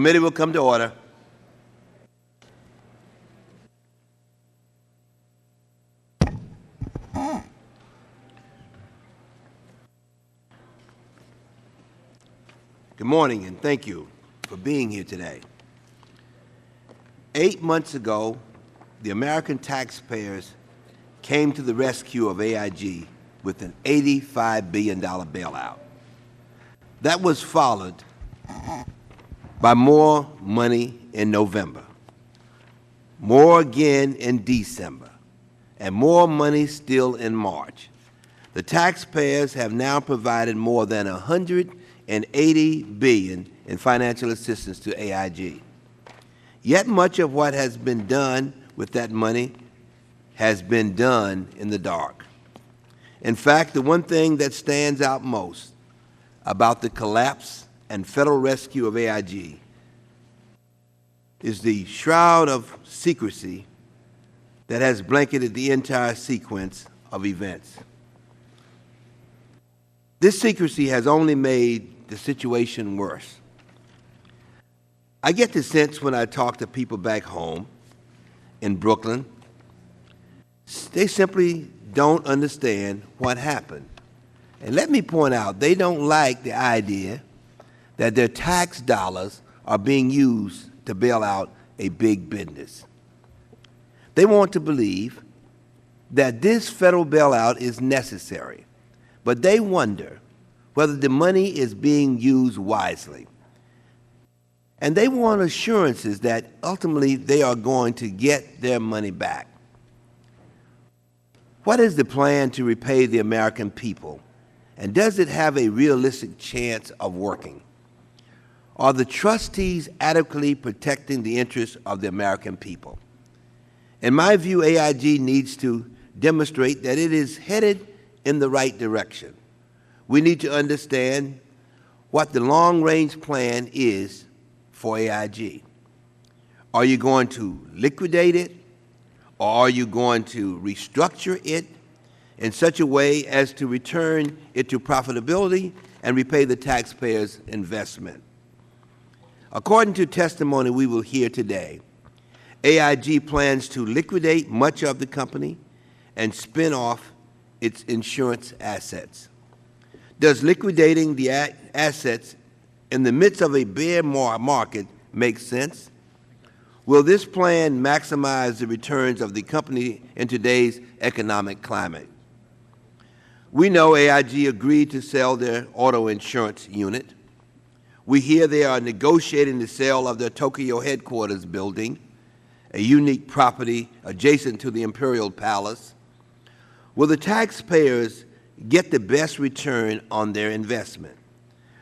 Committee will come to order. Good morning, and thank you for being here today. 8 months ago, the American taxpayers came to the rescue of AIG with an $85 billion bailout. That was followed by more money in November, more again in December, and more money still in March. The taxpayers have now provided more than $180 billion in financial assistance to AIG. Yet much of what has been done with that money has been done in the dark. In fact, the one thing that stands out most about the collapse and federal rescue of AIG is the shroud of secrecy that has blanketed the entire sequence of events. This secrecy has only made the situation worse. I get the sense when I talk to people back home in Brooklyn, they simply don't understand what happened. And let me point out, they don't like the idea that their tax dollars are being used to bail out a big business. They want to believe that this federal bailout is necessary, but they wonder whether the money is being used wisely. And they want assurances that ultimately they are going to get their money back. What is the plan to repay the American people? And does it have a realistic chance of working? Are the trustees adequately protecting the interests of the American people? In my view, AIG needs to demonstrate that it is headed in the right direction. We need to understand what the long-range plan is for AIG. Are you going to liquidate it, or are you going to restructure it in such a way as to return it to profitability and repay the taxpayers' investment? According to testimony we will hear today, AIG plans to liquidate much of the company and spin off its insurance assets. Does liquidating the assets in the midst of a bear market make sense? Will this plan maximize the returns of the company in today's economic climate? We know AIG agreed to sell their auto insurance unit. We hear they are negotiating the sale of their Tokyo headquarters building, a unique property adjacent to the Imperial Palace. Will the taxpayers get the best return on their investment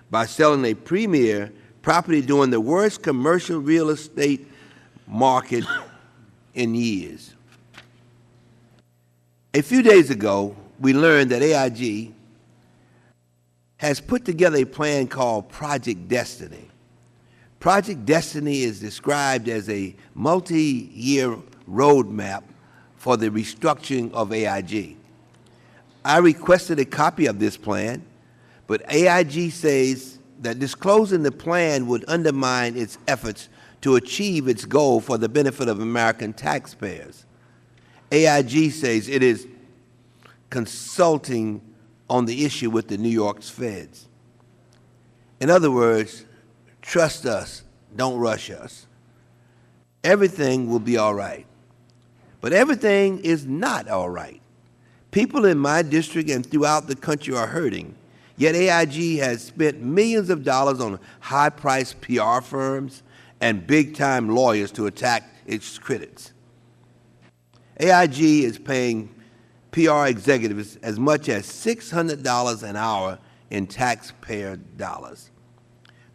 by selling a premier property during the worst commercial real estate market in years? A few days ago, we learned that AIG has put together a plan called Project Destiny. Project Destiny is described as a multi-year roadmap for the restructuring of AIG. I requested a copy of this plan, but AIG says that disclosing the plan would undermine its efforts to achieve its goal for the benefit of American taxpayers. AIG says it is consulting on the issue with the New York's feds. In other words, trust us, don't rush us. Everything will be all right. But everything is not all right. People in my district and throughout the country are hurting, yet AIG has spent millions of dollars on high-priced PR firms and big-time lawyers to attack its critics. AIG is paying PR executives as much as $600 an hour in taxpayer dollars.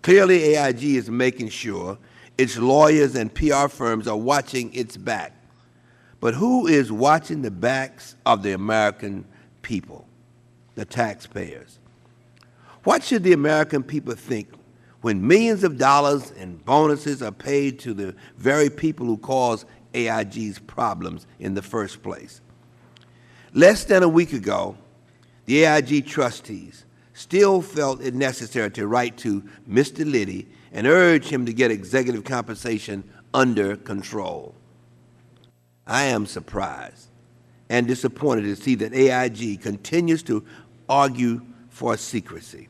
Clearly, AIG is making sure its lawyers and PR firms are watching its back. But who is watching the backs of the American people, the taxpayers? What should the American people think when millions of dollars in bonuses are paid to the very people who caused AIG's problems in the first place? Less than a week ago, the AIG trustees still felt it necessary to write to Mr. Liddy and urge him to get executive compensation under control. I am surprised and disappointed to see that AIG continues to argue for secrecy.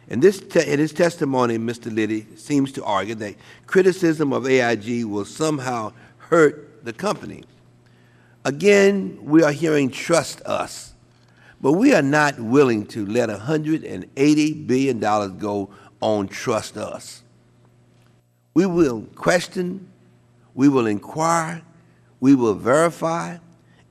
In his testimony, Mr. Liddy seems to argue that criticism of AIG will somehow hurt the company. Again, we are hearing "trust us," but we are not willing to let $180 billion go on "trust us." We will question, we will inquire, we will verify,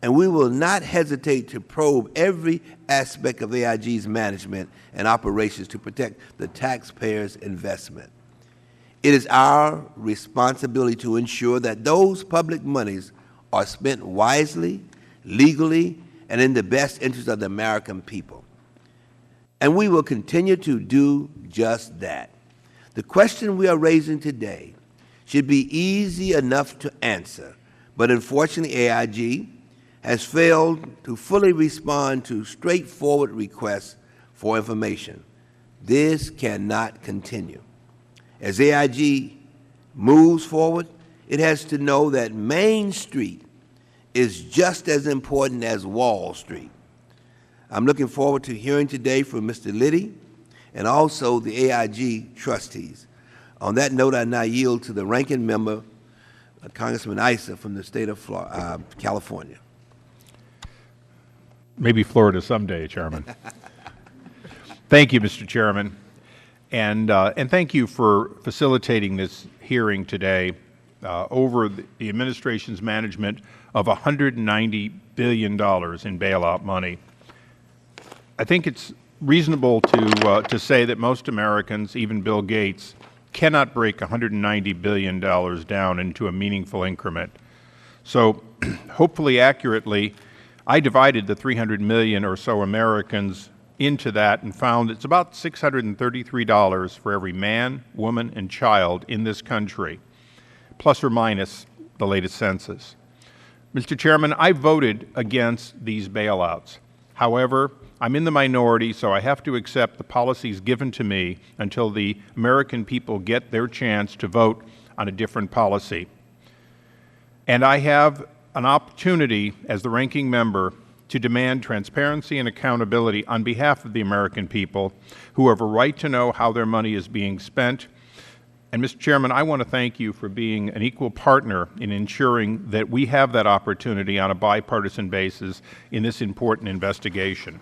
and we will not hesitate to probe every aspect of AIG's management and operations to protect the taxpayers' investment. It is our responsibility to ensure that those public monies are spent wisely, legally, and in the best interest of the American people. And we will continue to do just that. The question we are raising today should be easy enough to answer, but unfortunately AIG has failed to fully respond to straightforward requests for information. This cannot continue. As AIG moves forward, it has to know that Main Street is just as important as Wall Street. I'm looking forward to hearing today from Mr. Liddy and also the AIG trustees. On that note, I now yield to the ranking member, Congressman Issa from the state of California. Maybe Florida someday, Chairman. Thank you, Mr. Chairman, and thank you for facilitating this hearing today over the administration's management of $190 billion in bailout money. I think it's reasonable to say that most Americans, even Bill Gates, cannot break $190 billion down into a meaningful increment. So hopefully accurately, I divided the 300 million or so Americans into that and found it's about $633 for every man, woman, and child in this country, plus or minus the latest census. Mr. Chairman, I voted against these bailouts. However, I'm in the minority, so I have to accept the policies given to me until the American people get their chance to vote on a different policy. And I have an opportunity as the ranking member to demand transparency and accountability on behalf of the American people who have a right to know how their money is being spent. And Mr. Chairman, I want to thank you for being an equal partner in ensuring that we have that opportunity on a bipartisan basis in this important investigation.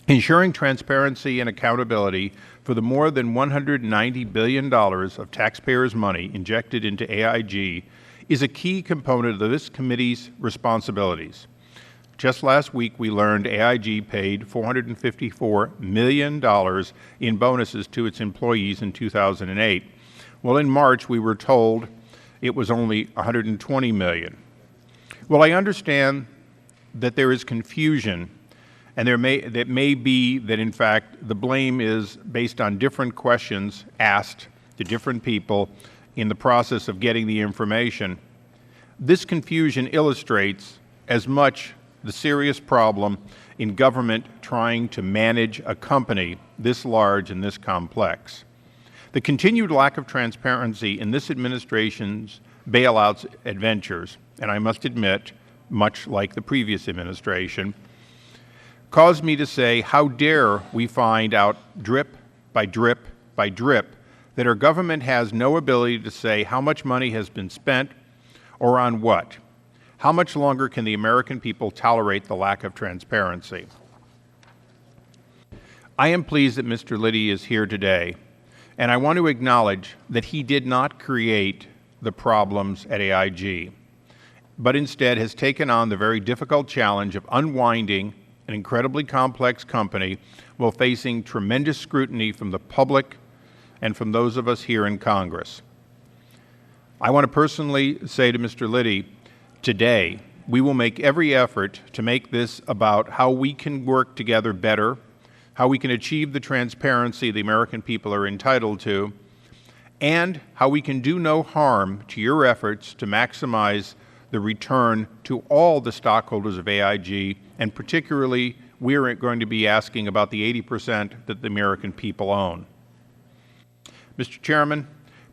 Ensuring transparency and accountability for the more than $190 billion of taxpayers' money injected into AIG is a key component of this committee's responsibilities. Just last week, we learned AIG paid $454 million in bonuses to its employees in 2008. Well, in March, we were told it was only $120 million. Well, I understand that there is confusion, and that may be that, in fact, the blame is based on different questions asked to different people in the process of getting the information. This confusion illustrates as much the serious problem in government trying to manage a company this large and this complex. The continued lack of transparency in this administration's bailouts adventures, and I must admit, much like the previous administration, caused me to say, how dare we find out drip by drip by drip that our government has no ability to say how much money has been spent or on what. How much longer can the American people tolerate the lack of transparency? I am pleased that Mr. Liddy is here today, and I want to acknowledge that he did not create the problems at AIG, but instead has taken on the very difficult challenge of unwinding an incredibly complex company while facing tremendous scrutiny from the public and from those of us here in Congress. I want to personally say to Mr. Liddy, today, we will make every effort to make this about how we can work together better, how we can achieve the transparency the American people are entitled to, and how we can do no harm to your efforts to maximize the return to all the stockholders of AIG, and particularly we're going to be asking about the 80% that the American people own. Mr. Chairman,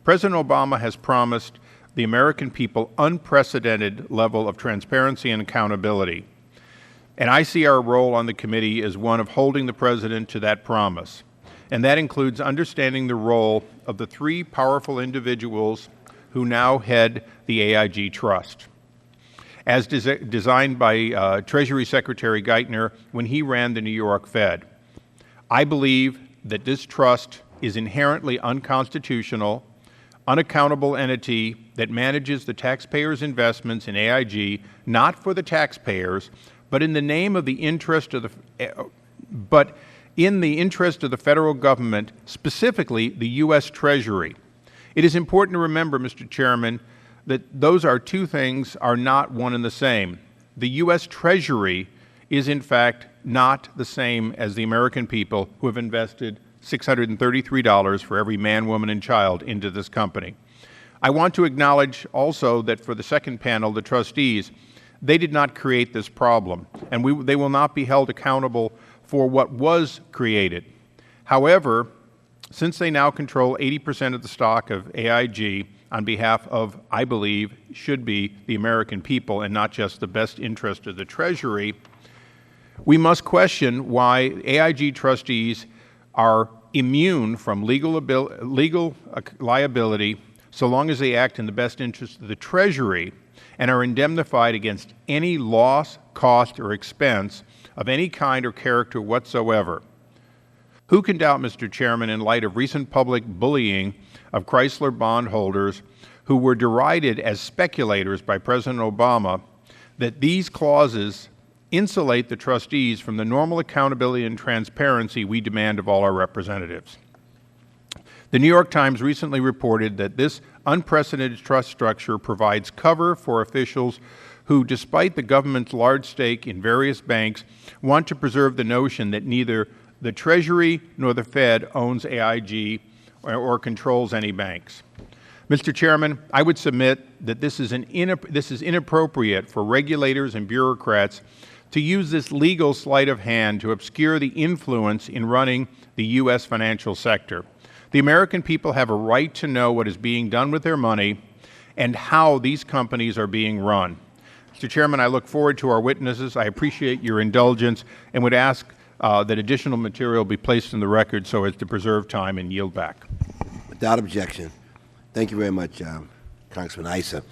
President Obama has promised the American people unprecedented level of transparency and accountability, and I see our role on the committee as one of holding the President to that promise, and that includes understanding the role of the three powerful individuals who now head the AIG Trust, as designed by Treasury Secretary Geithner when he ran the New York Fed. I believe that this trust is inherently unconstitutional, unaccountable entity that manages the taxpayers' investments in AIG, not for the taxpayers, but in the name of the interest of the federal government, specifically the U.S. Treasury. It is important to remember, Mr. Chairman, that those two things are not one and the same. The U.S. Treasury is, in fact, not the same as the American people who have invested $633 for every man, woman, and child into this company. I want to acknowledge also that for the second panel, the trustees, they did not create this problem, and they will not be held accountable for what was created. However, since they now control 80% of the stock of AIG on behalf of, I believe, should be the American people and not just the best interest of the Treasury, we must question why AIG trustees are immune from legal liability so long as they act in the best interest of the Treasury and are indemnified against any loss, cost, or expense of any kind or character whatsoever. Who can doubt, Mr. Chairman, in light of recent public bullying of Chrysler bondholders who were derided as speculators by President Obama, that these clauses insulate the trustees from the normal accountability and transparency we demand of all our representatives? The New York Times recently reported that this unprecedented trust structure provides cover for officials who, despite the government's large stake in various banks, want to preserve the notion that neither the Treasury nor the Fed owns AIG or controls any banks. Mr. Chairman, I would submit that this is inappropriate for regulators and bureaucrats to use this legal sleight of hand to obscure the influence in running the U.S. financial sector. The American people have a right to know what is being done with their money and how these companies are being run. Mr. Chairman, I look forward to our witnesses. I appreciate your indulgence and would ask that additional material be placed in the record so as to preserve time and yield back. Without objection. Thank you very much, Congressman Issa.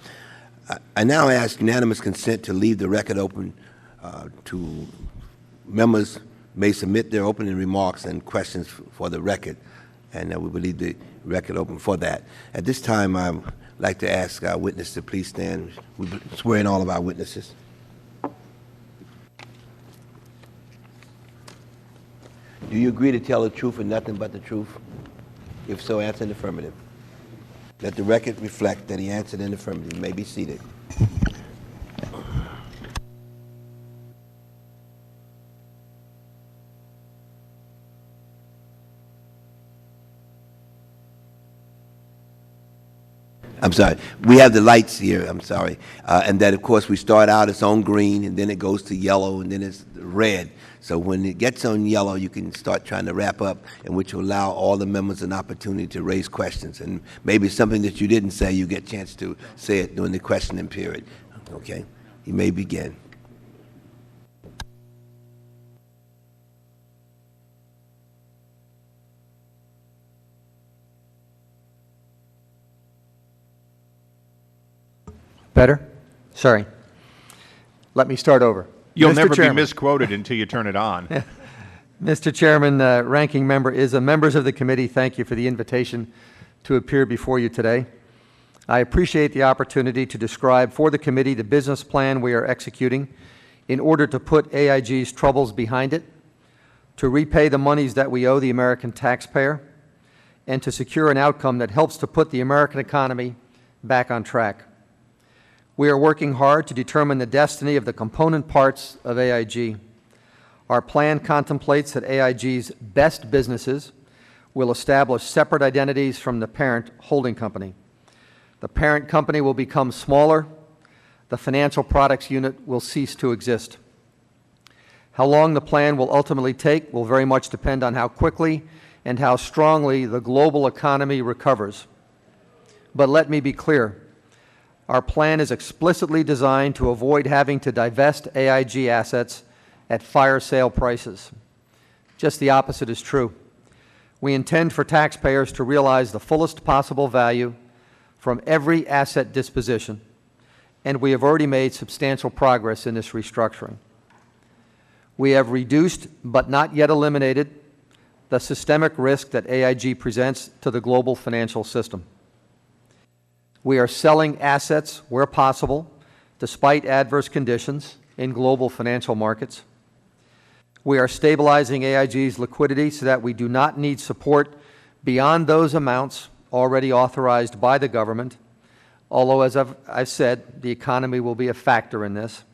I now ask unanimous consent to leave the record open to members may submit their opening remarks and questions for the record, and we will leave the record open for that. At this time, I would like to ask our witness to please stand. We swear in all of our witnesses. Do you agree to tell the truth and nothing but the truth? If so, answer in the affirmative. Let the record reflect that he answered in the affirmative. You may be seated. I'm sorry. We have the lights here. I'm sorry. And that, of course, we start out, it's on green, and then it goes to yellow, and then it's red. So when it gets on yellow, you can start trying to wrap up, and which will allow all the members an opportunity to raise questions. And maybe something that you didn't say, you get a chance to say it during the questioning period. Okay? You may begin. Better? Sorry. Let me start over. You'll never be misquoted until you turn it on. Mr. Chairman, Ranking Member Issa, members of the committee, thank you for the invitation to appear before you today. I appreciate the opportunity to describe for the committee the business plan we are executing in order to put AIG's troubles behind it, to repay the monies that we owe the American taxpayer, and to secure an outcome that helps to put the American economy back on track. We are working hard to determine the destiny of the component parts of AIG. Our plan contemplates that AIG's best businesses will establish separate identities from the parent holding company. The parent company will become smaller. The financial products unit will cease to exist. How long the plan will ultimately take will very much depend on how quickly and how strongly the global economy recovers. But let me be clear. Our plan is explicitly designed to avoid having to divest AIG assets at fire sale prices. Just the opposite is true. We intend for taxpayers to realize the fullest possible value from every asset disposition, and we have already made substantial progress in this restructuring. We have reduced, but not yet eliminated, the systemic risk that AIG presents to the global financial system. We are selling assets where possible, despite adverse conditions in global financial markets. We are stabilizing AIG's liquidity so that we do not need support beyond those amounts already authorized by the government, although, as I've said, the economy will be a factor in this.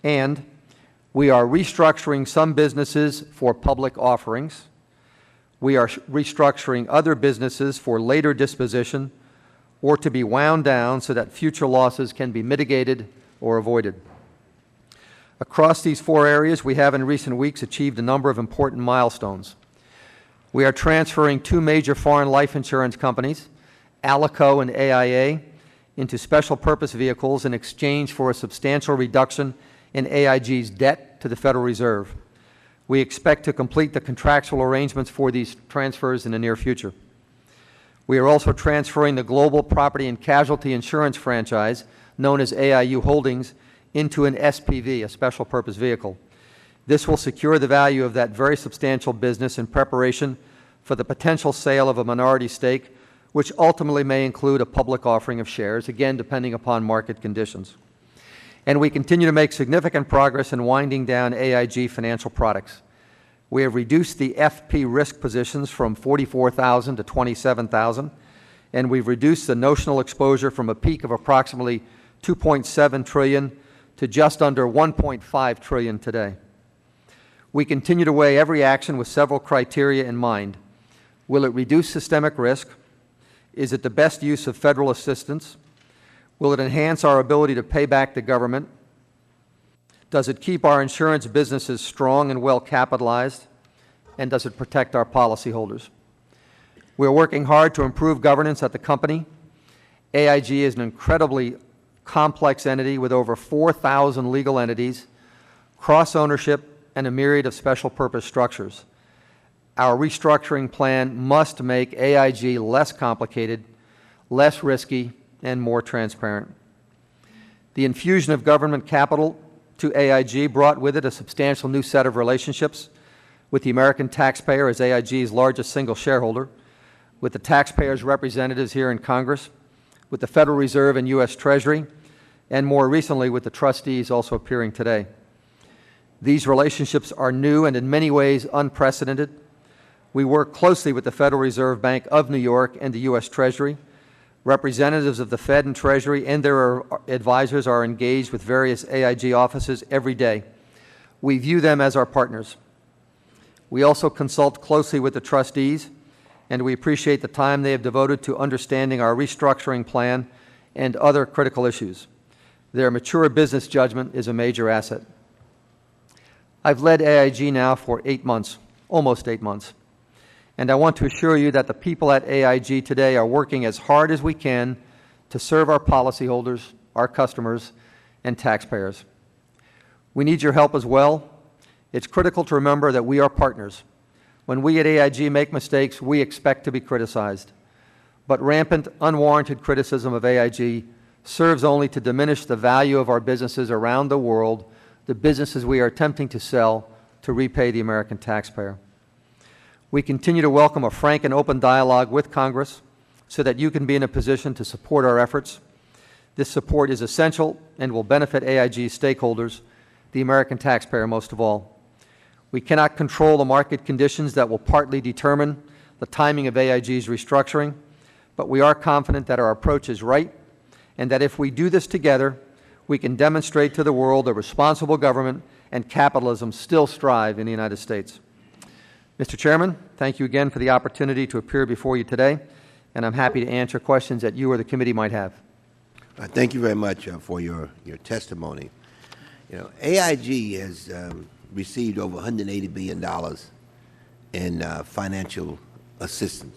And we are restructuring some businesses for public offerings. We are restructuring other businesses for later disposition or to be wound down so that future losses can be mitigated or avoided. Across these four areas, we have in recent weeks achieved a number of important milestones. We are transferring two major foreign life insurance companies, Alico and AIA, into special purpose vehicles in exchange for a substantial reduction in AIG's debt to the Federal Reserve. We expect to complete the contractual arrangements for these transfers in the near future. We are also transferring the global property and casualty insurance franchise, known as AIU Holdings, into an SPV, a special purpose vehicle. This will secure the value of that very substantial business in preparation for the potential sale of a minority stake, which ultimately may include a public offering of shares, again, depending upon market conditions. And we continue to make significant progress in winding down AIG Financial Products. We have reduced the FP risk positions from 44,000 to 27,000, and we've reduced the notional exposure from a peak of approximately $2.7 trillion to just under $1.5 trillion today. We continue to weigh every action with several criteria in mind. Will it reduce systemic risk? Is it the best use of federal assistance? Will it enhance our ability to pay back the government? Does it keep our insurance businesses strong and well capitalized? And does it protect our policyholders? We are working hard to improve governance at the company. AIG is an incredibly complex entity with over 4,000 legal entities, cross-ownership, and a myriad of special purpose structures. Our restructuring plan must make AIG less complicated, less risky, and more transparent. The infusion of government capital to AIG brought with it a substantial new set of relationships with the American taxpayer as AIG's largest single shareholder, with the taxpayers' representatives here in Congress, with the Federal Reserve and U.S. Treasury, and more recently with the trustees also appearing today. These relationships are new and in many ways unprecedented. We work closely with the Federal Reserve Bank of New York and the U.S. Treasury. Representatives of the Fed and Treasury and their advisors are engaged with various AIG offices every day. We view them as our partners. We also consult closely with the trustees, and we appreciate the time they have devoted to understanding our restructuring plan and other critical issues. Their mature business judgment is a major asset. I've led AIG now for 8 months, almost 8 months. And I want to assure you that the people at AIG today are working as hard as we can to serve our policyholders, our customers, and taxpayers. We need your help as well. It's critical to remember that we are partners. When we at AIG make mistakes, we expect to be criticized. But rampant, unwarranted criticism of AIG serves only to diminish the value of our businesses around the world, the businesses we are attempting to sell to repay the American taxpayer. We continue to welcome a frank and open dialogue with Congress so that you can be in a position to support our efforts. This support is essential and will benefit AIG's stakeholders, the American taxpayer most of all. We cannot control the market conditions that will partly determine the timing of AIG's restructuring, but we are confident that our approach is right and that if we do this together, we can demonstrate to the world that responsible government and capitalism still strive in the United States. Mr. Chairman, thank you again for the opportunity to appear before you today, and I'm happy to answer questions that you or the committee might have. Thank you very much for your testimony. You know, AIG has received over $180 billion in financial assistance.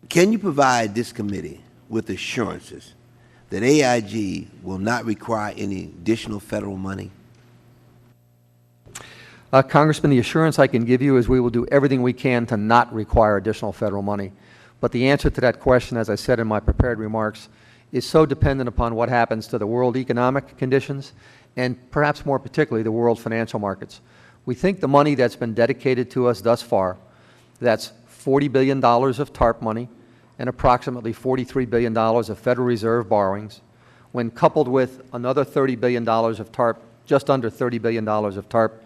Can you provide this committee with assurances that AIG will not require any additional federal money? Congressman, the assurance I can give you is we will do everything we can to not require additional federal money. But the answer to that question, as I said in my prepared remarks, is so dependent upon what happens to the world economic conditions and perhaps more particularly the world financial markets. We think the money that's been dedicated to us thus far, that's $40 billion of TARP money and approximately $43 billion of Federal Reserve borrowings, when coupled with another $30 billion of TARP, just under $30 billion of TARP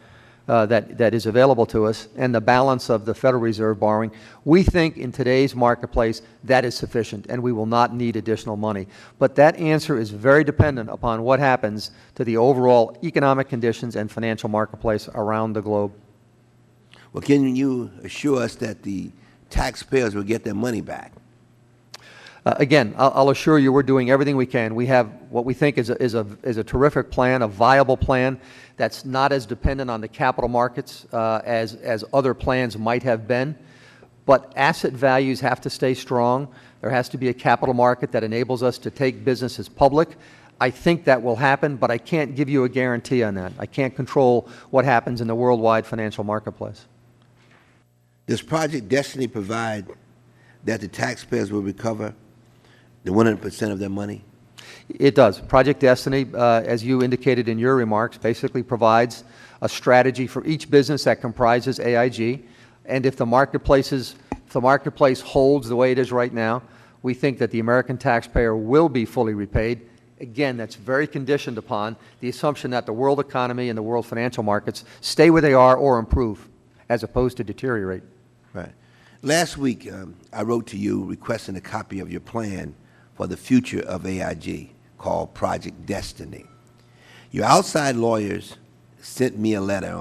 that is available to us, and the balance of the Federal Reserve borrowing, we think in today's marketplace that is sufficient and we will not need additional money. But that answer is very dependent upon what happens to the overall economic conditions and financial marketplace around the globe. Well, can you assure us that the taxpayers will get their money back? Again, I'll assure you we're doing everything we can. We have what we think is a terrific plan, a viable plan that's not as dependent on the capital markets as other plans might have been. But asset values have to stay strong. There has to be a capital market that enables us to take businesses public. I think that will happen, but I can't give you a guarantee on that. I can't control what happens in the worldwide financial marketplace. Does Project Destiny provide that the taxpayers will recover the 100% of their money? It does. Project Destiny, as you indicated in your remarks, basically provides a strategy for each business that comprises AIG. And if the marketplace holds the way it is right now, we think that the American taxpayer will be fully repaid. Again, that's very conditioned upon the assumption that the world economy and the world financial markets stay where they are or improve, as opposed to deteriorate. Right. Last week, I wrote to you requesting a copy of your plan for the future of AIG, called Project Destiny. Your outside lawyers sent me a letter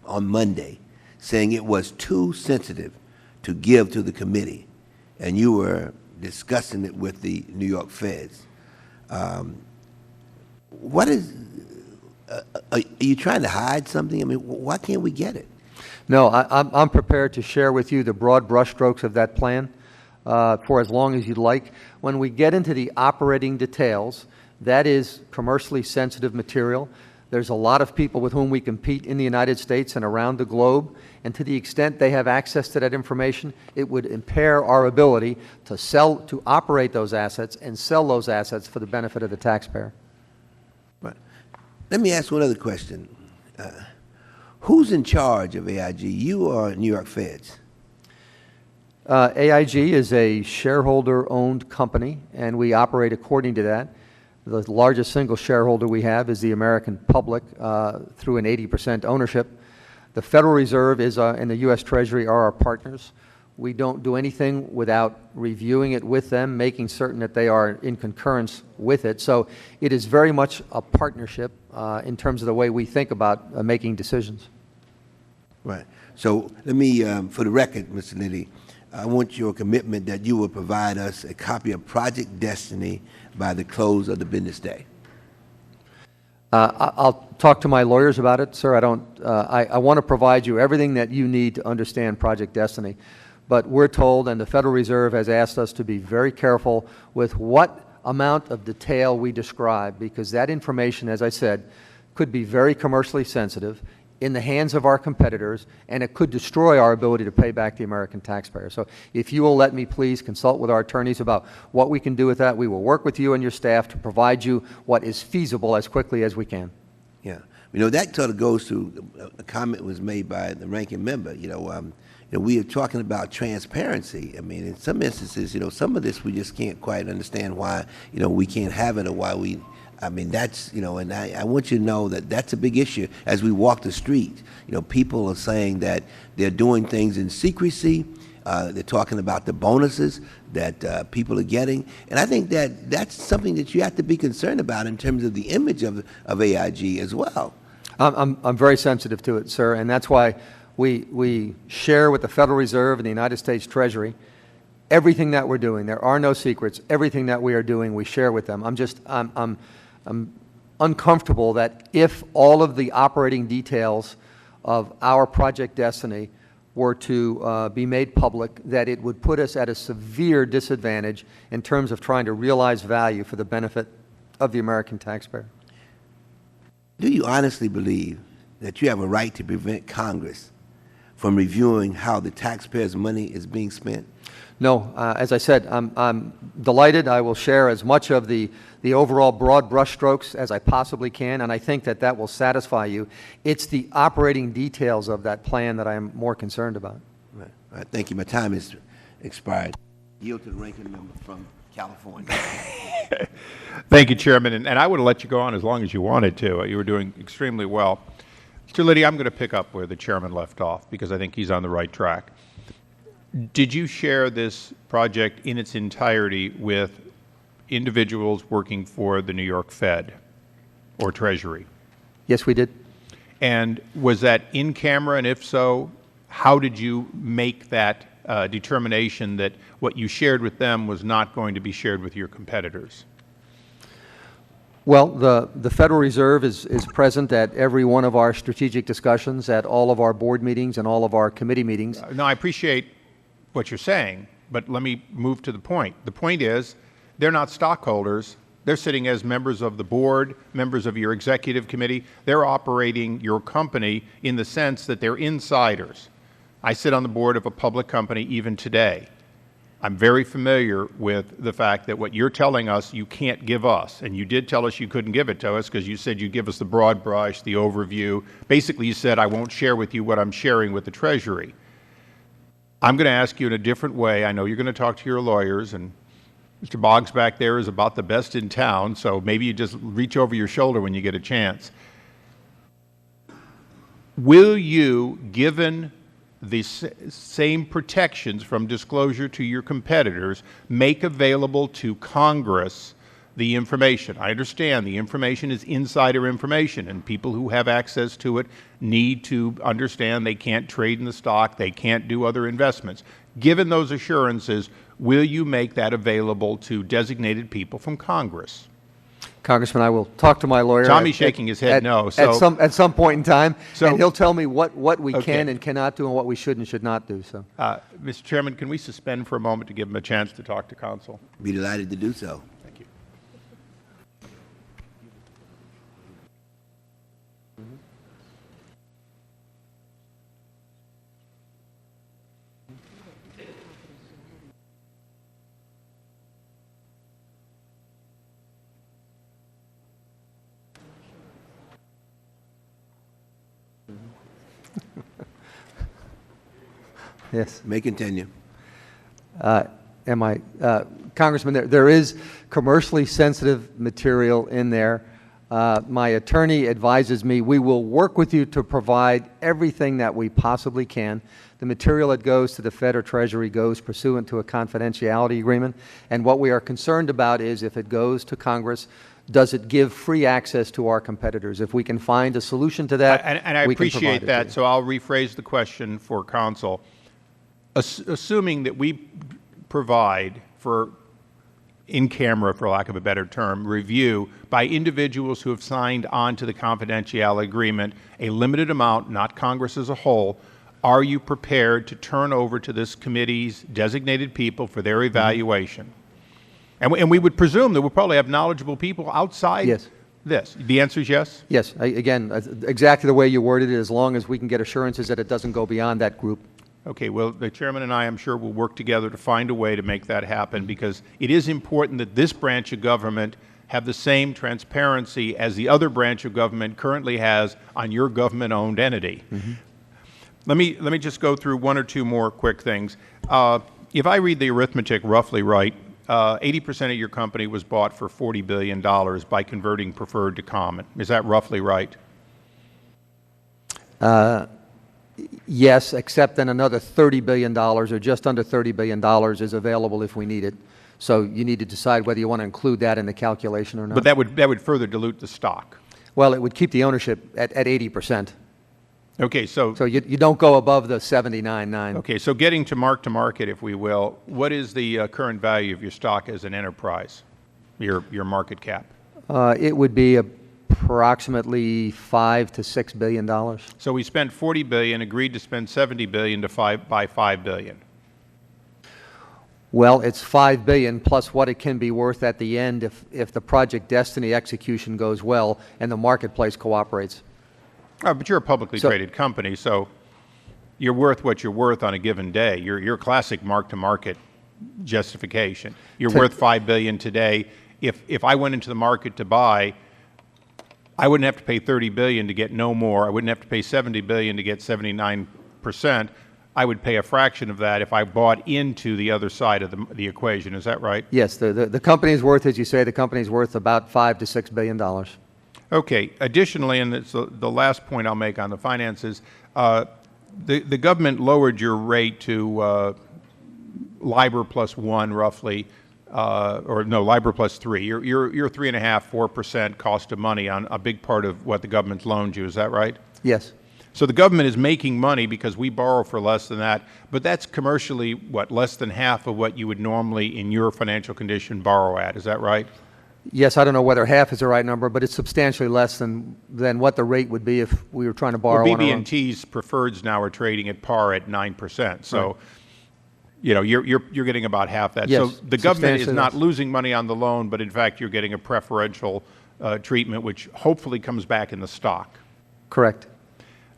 on Monday saying it was too sensitive to give to the committee, and you were discussing it with the New York Feds. Are you trying to hide something? I mean, why can't we get it? No, I'm prepared to share with you the broad brushstrokes of that plan for as long as you'd like. When we get into the operating details, that is commercially sensitive material. There's a lot of people with whom we compete in the United States and around the globe, and to the extent they have access to that information, it would impair our ability to operate those assets and sell those assets for the benefit of the taxpayer. Right. Let me ask one other question. Who's in charge of AIG, you or New York Feds? AIG is a shareholder-owned company, and we operate according to that. The largest single shareholder we have is the American public through an 80% ownership. The Federal Reserve and the U.S. Treasury are our partners. We don't do anything without reviewing it with them, making certain that they are in concurrence with it. So it is very much a partnership in terms of the way we think about making decisions. Right. So let me, for the record, Mr. Liddy, I want your commitment that you will provide us a copy of Project Destiny by the close of the business day. I'll talk to my lawyers about it, sir. I want to provide you everything that you need to understand Project Destiny. But we're told, and the Federal Reserve has asked us to be very careful with what amount of detail we describe, because that information, as I said, could be very commercially sensitive in the hands of our competitors, and it could destroy our ability to pay back the American taxpayer. So if you will let me please consult with our attorneys about what we can do with that, we will work with you and your staff to provide you what is feasible as quickly as we can. Yeah. You know, that sort of goes to a comment was made by the ranking member. We are talking about transparency. I mean, in some instances, some of this we just can't quite understand why, we can't have it, or why we, that's, and I want you to know that that's a big issue as we walk the street. People are saying that they're doing things in secrecy. They're talking about the bonuses that people are getting. And I think that that's something that you have to be concerned about in terms of the image of AIG as well. I'm very sensitive to it, sir, and that's why we share with the Federal Reserve and the United States Treasury everything that we're doing. There are no secrets. Everything that we are doing, we share with them. I'm uncomfortable that if all of the operating details of our Project Destiny were to be made public, that it would put us at a severe disadvantage in terms of trying to realize value for the benefit of the American taxpayer. Do you honestly believe that you have a right to prevent Congress from reviewing how the taxpayers' money is being spent? No, as I said, I'm delighted. I will share as much of the overall broad brushstrokes as I possibly can, and I think that that will satisfy you. It's the operating details of that plan that I am more concerned about. Right. All right. Thank you. My time is expired. Yield to the ranking member from California. Thank you, Chairman. And I would have let you go on as long as you wanted to. You were doing extremely well. Mr. Liddy, I'm going to pick up where the Chairman left off because I think he's on the right track. Did you share this project in its entirety with individuals working for the New York Fed or Treasury? Yes, we did. And was that in camera? And if so, how did you make that determination that what you shared with them was not going to be shared with your competitors? Well, the Federal Reserve is present at every one of our strategic discussions, at all of our board meetings and all of our committee meetings. No, I appreciate what you're saying, but let me move to the point. The point is, they're not stockholders. They're sitting as members of the board, members of your executive committee. They're operating your company in the sense that they're insiders. I sit on the board of a public company even today. I'm very familiar with the fact that what you're telling us you can't give us, and you did tell us you couldn't give it to us because you said you'd give us the broad brush, the overview. Basically, you said, I won't share with you what I'm sharing with the Treasury. I'm going to ask you in a different way. I know you're going to talk to your lawyers, and Mr. Boggs back there is about the best in town, so maybe you just reach over your shoulder when you get a chance. Will you, given the same protections from disclosure to your competitors, make available to Congress the information? I understand the information is insider information, and people who have access to it need to understand they can't trade in the stock, they can't do other investments. Given those assurances, will you make that available to designated people from Congress? Congressman, I will talk to my lawyer. Tommy's shaking his head no. So at some point in time, so, and he'll tell me what we okay. can and cannot do and what we should and should not do. So, Mr. Chairman, can we suspend for a moment to give him a chance to talk to counsel? Be delighted to do so. Thank you. yes. May continue. Congressman, there is commercially sensitive material in there. My attorney advises me we will work with you to provide everything that we possibly can. The material that goes to the Fed or Treasury goes pursuant to a confidentiality agreement. And what we are concerned about is if it goes to Congress, does it give free access to our competitors? If we can find a solution to that, and I appreciate that, so I'll rephrase the question for counsel. Assuming that we provide for in-camera, for lack of a better term, review by individuals who have signed on to the confidentiality agreement, a limited amount, not Congress as a whole, are you prepared to turn over to this committee's designated people for their evaluation? And we would presume that we'll probably have knowledgeable people outside yes. this. The answer is yes? Yes. Again, exactly the way you worded it, as long as we can get assurances that it doesn't go beyond that group. Okay, well, the Chairman and I, I'm sure, will work together to find a way to make that happen, because it is important that this branch of government have the same transparency as the other branch of government currently has on your government-owned entity. Mm-hmm. Let me just go through one or two more quick things. If I read the arithmetic roughly right, 80% of your company was bought for $40 billion by converting preferred to common. Is that roughly right? Yes, except then another $30 billion, or just under $30 billion, is available if we need it. So you need to decide whether you want to include that in the calculation or not. But that would further dilute the stock. Well, it would keep the ownership at 80%. Okay, so you don't go above the 79.9. Okay, so getting to market, if we will, what is the current value of your stock as an enterprise, your market cap? It would be approximately $5 to $6 billion. So we spent $40 billion, agreed to spend $70 billion to buy $5 billion. Well, it's $5 billion plus what it can be worth at the end if the Project Destiny execution goes well and the marketplace cooperates. But you're a publicly traded company, so you're worth what you're worth on a given day. You're classic mark-to-market justification. You're worth $5 billion today. If I went into the market to buy, I wouldn't have to pay $30 billion to get no more. I wouldn't have to pay $70 billion to get 79%. I would pay a fraction of that if I bought into the other side of the equation. Is that right? Yes, the company is worth, as you say, the company is worth about $5 to $6 billion. Okay. Additionally, and it's the last point I'll make on the finances, the government lowered your rate to LIBOR plus 1 roughly, or no, LIBOR plus 3. You're 3.5%, 4% cost of money on a big part of what the government's loaned you. Is that right? Yes. So the government is making money because we borrow for less than that, but that's commercially, what, less than half of what you would normally, in your financial condition, borrow at. Is that right? Yes, I don't know whether half is the right number, but it's substantially less than what the rate would be if we were trying to borrow on our own. BB&T's preferreds now are trading at par at 9%. So, you know, you're getting about half that. Yes, so the government is not less. losing money on the loan, but in fact you're getting a preferential treatment, which hopefully comes back in the stock. Correct.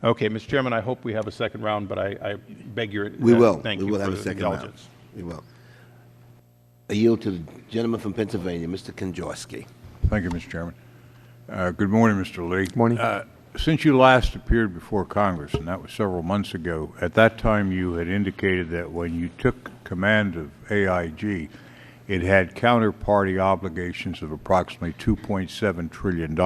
Okay, Mr. Chairman, I hope we have a second round, but I beg your We will. Thank we you will for have a the second round. indulgence. We will. I yield to the gentleman from Pennsylvania, Mr. Konjorski. Thank you, Mr. Chairman. Good morning, Mr. Lee. Good morning. Since you last appeared before Congress, and that was several months ago, at that time you had indicated that when you took command of AIG, it had counterparty obligations of approximately $2.7 trillion,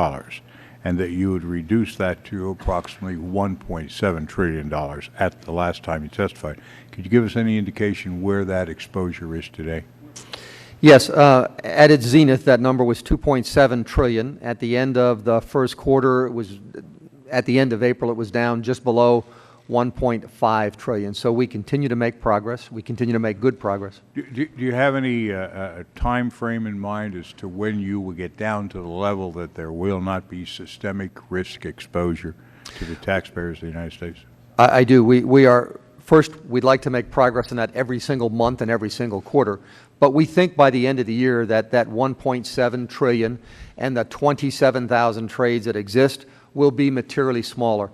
and that you would reduce that to approximately $1.7 trillion at the last time you testified. Could you give us any indication where that exposure is today? Yes, at its zenith, that number was $2.7 trillion. At the end of the first quarter, at the end of April, it was down just below $1.5 trillion. So we continue to make progress. We continue to make good progress. Do you have any time frame in mind as to when you will get down to the level that there will not be systemic risk exposure to the taxpayers of the United States? I do. We are, first, we'd like to make progress in that every single month and every single quarter. But we think by the end of the year that that $1.7 trillion and the 27,000 trades that exist will be materially smaller.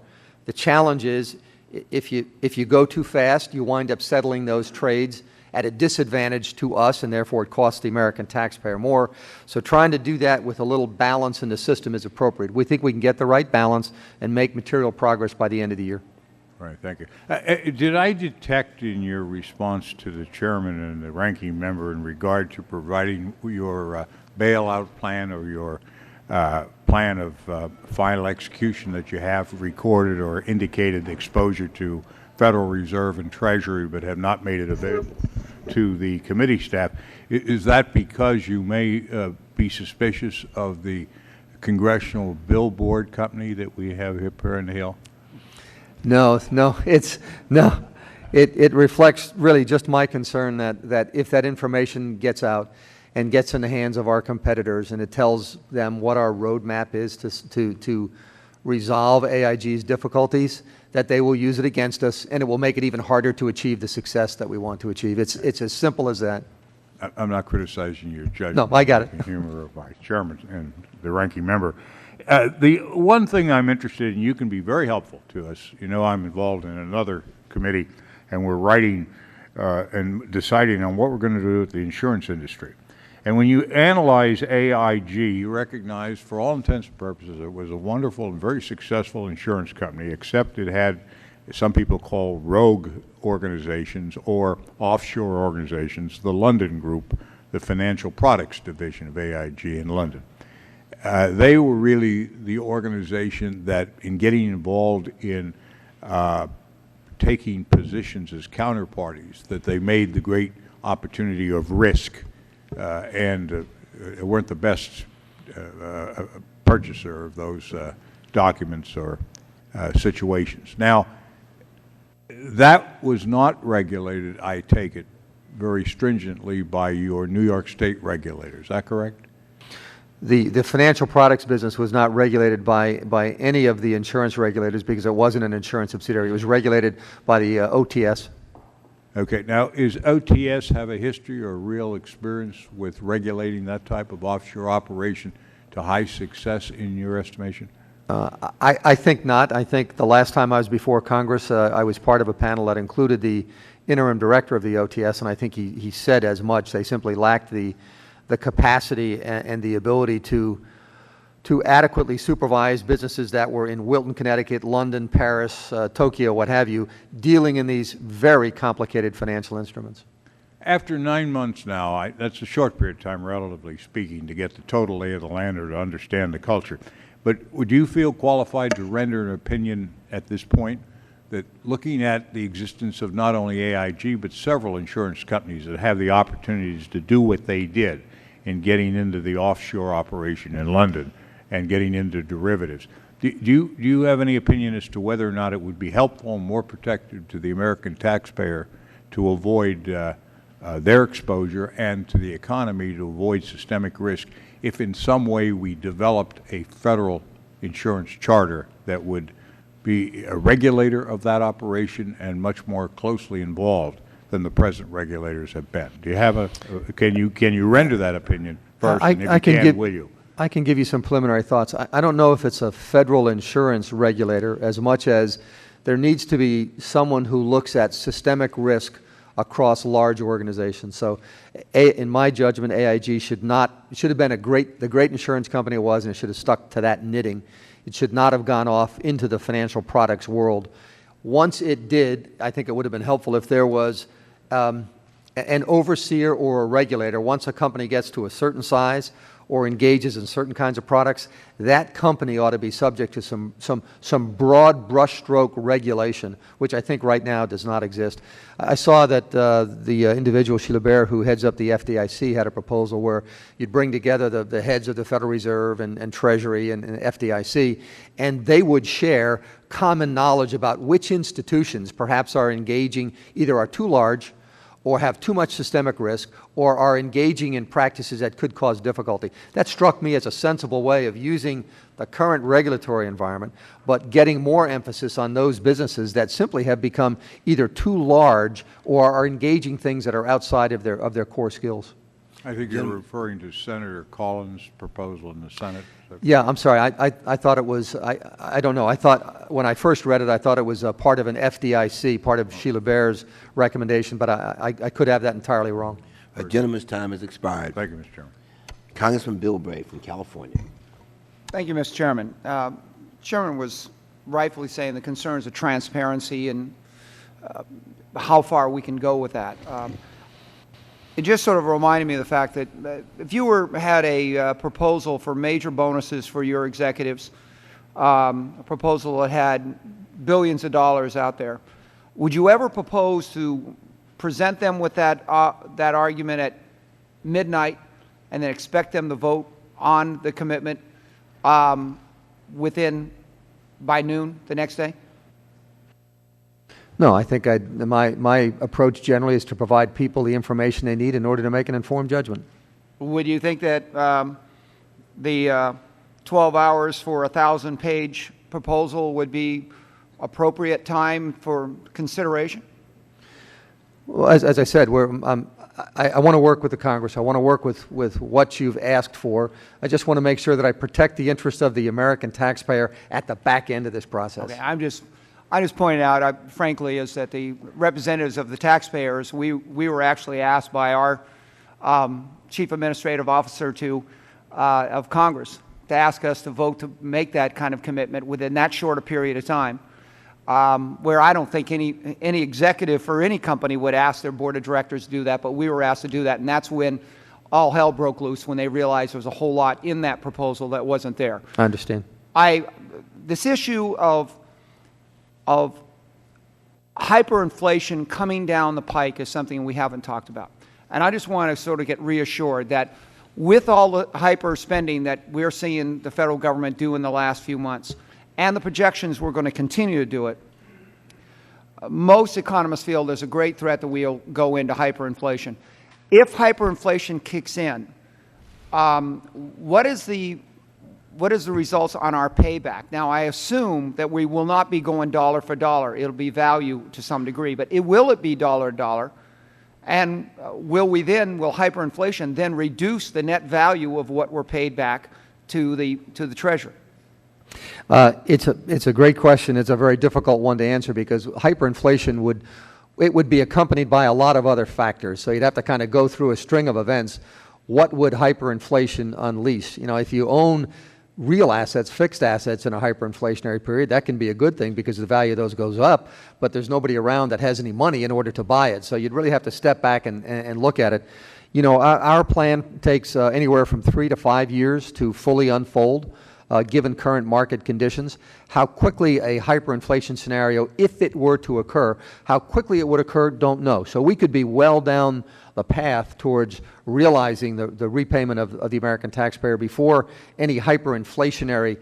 The challenge is if you go too fast, you wind up settling those trades at a disadvantage to us, and therefore it costs the American taxpayer more. So trying to do that with a little balance in the system is appropriate. We think we can get the right balance and make material progress by the end of the year. All right, thank you. Did I detect in your response to the chairman and the ranking member in regard to providing your bailout plan or your plan of final execution that you have recorded or indicated exposure to Federal Reserve and Treasury but have not made it available to the committee staff? Is that because you may be suspicious of the congressional billboard company that we have here in the Hill? No, it reflects really just my concern that if that information gets out and gets in the hands of our competitors and it tells them what our roadmap is to resolve AIG's difficulties, that they will use it against us and it will make it even harder to achieve the success that we want to achieve. It's as simple as that. I'm not criticizing your judgment. No, I got it. The humor of my chairman and the ranking member. The one thing I'm interested in, you can be very helpful to us. You know, I'm involved in another committee, and we're writing and deciding on what we're going to do with the insurance industry. And when you analyze AIG, you recognize, for all intents and purposes, it was a wonderful and very successful insurance company, except it had some people call rogue organizations or offshore organizations, the London Group, the financial products division of AIG in London. They were really the organization that, in getting involved in taking positions as counterparties, that they made the great opportunity of risk and weren't the best purchaser of those documents or situations. Now, that was not regulated, I take it, very stringently by your New York State regulators. Is that correct? the financial products business was not regulated by any of the insurance regulators because it wasn't an insurance subsidiary. It was regulated by the OTS. Okay. Now, is OTS have a history or real experience with regulating that type of offshore operation to high success in your estimation? I think not. I think the last time I was before Congress, I was part of a panel that included the interim director of the OTS, and I think he said as much. They simply lacked the capacity and the ability to adequately supervise businesses that were in Wilton, Connecticut, London, Paris, Tokyo, what have you, dealing in these very complicated financial instruments. After 9 months now, that's a short period of time, relatively speaking, to get the total lay of the land or to understand the culture. But would you feel qualified to render an opinion at this point that looking at the existence of not only AIG but several insurance companies that have the opportunities to do what they did in getting into the offshore operation in London and getting into derivatives, do you have any opinion as to whether or not it would be helpful and more protective to the American taxpayer to avoid their exposure and to the economy to avoid systemic risk if in some way we developed a federal insurance charter that would be a regulator of that operation and much more closely involved than the present regulators have been? Do you have can you render that opinion first, and if you can, will you? I can give you some preliminary thoughts. I don't know if it's a federal insurance regulator as much as there needs to be someone who looks at systemic risk across large organizations. So in my judgment, AIG should have been the great insurance company it was, and it should have stuck to that knitting. It should not have gone off into the financial products world. Once it did, I think it would have been helpful if there was an overseer or a regulator. Once a company gets to a certain size or engages in certain kinds of products, that company ought to be subject to some broad brushstroke regulation, which I think right now does not exist. I saw that the individual, Sheila Bair, who heads up the FDIC, had a proposal where you'd bring together the heads of the Federal Reserve and Treasury and FDIC, and they would share common knowledge about which institutions perhaps are engaging, either are too large or have too much systemic risk, or are engaging in practices that could cause difficulty. That struck me as a sensible way of using the current regulatory environment, but getting more emphasis on those businesses that simply have become either too large or are engaging things that are outside of their core skills. I think you're referring to Senator Collins' proposal in the Senate. Yeah, I'm sorry. I thought it was, I don't know. I thought, when I first read it, I thought it was a part of an FDIC, part of Sheila Bair's recommendation, but I could have that entirely wrong. A gentleman's time has expired. Thank you, Mr. Chairman. Congressman Bill Bray from California. Thank you, Mr. Chairman. Chairman was rightfully saying the concerns of transparency and how far we can go with that. It just sort of reminded me of the fact that if you had a proposal for major bonuses for your executives, a proposal that had billions of dollars out there, would you ever propose to present them with that argument at midnight and then expect them to vote on the commitment by noon the next day? No, I think my approach generally is to provide people the information they need in order to make an informed judgment. Would you think that the 12 hours for a 1,000-page proposal would be appropriate time for consideration? Well, as I said, I want to work with the Congress. I want to work with what you've asked for. I just want to make sure that I protect the interests of the American taxpayer at the back end of this process. Okay, I just pointed out, frankly, is that the representatives of the taxpayers, we were actually asked by our Chief Administrative Officer of Congress to ask us to vote to make that kind of commitment within that short a period of time, where I don't think any executive for any company would ask their board of directors to do that, but we were asked to do that, and that's when all hell broke loose, when they realized there was a whole lot in that proposal that wasn't there. I understand. This issue of hyperinflation coming down the pike is something we haven't talked about. And I just want to sort of get reassured that with all the hyper spending that we're seeing the federal government do in the last few months, and the projections we're going to continue to do it, most economists feel there's a great threat that we'll go into hyperinflation. If hyperinflation kicks in, what is the results on our payback? Now, I assume that we will not be going dollar for dollar. It'll be value to some degree, but will it be dollar to dollar? And will hyperinflation then reduce the net value of what we're paid back to the Treasury? It's a great question. It's a very difficult one to answer because hyperinflation would be accompanied by a lot of other factors. So you'd have to kind of go through a string of events. What would hyperinflation unleash? You know, if you own real assets, fixed assets in a hyperinflationary period, that can be a good thing because the value of those goes up, but there's nobody around that has any money in order to buy it. So you'd really have to step back and look at it. You know, our plan takes anywhere from 3 to 5 years to fully unfold, given current market conditions. How quickly a hyperinflation scenario, if it were to occur, how quickly it would occur, don't know. So we could be well down the path towards realizing the repayment of the American taxpayer before any hyperinflationary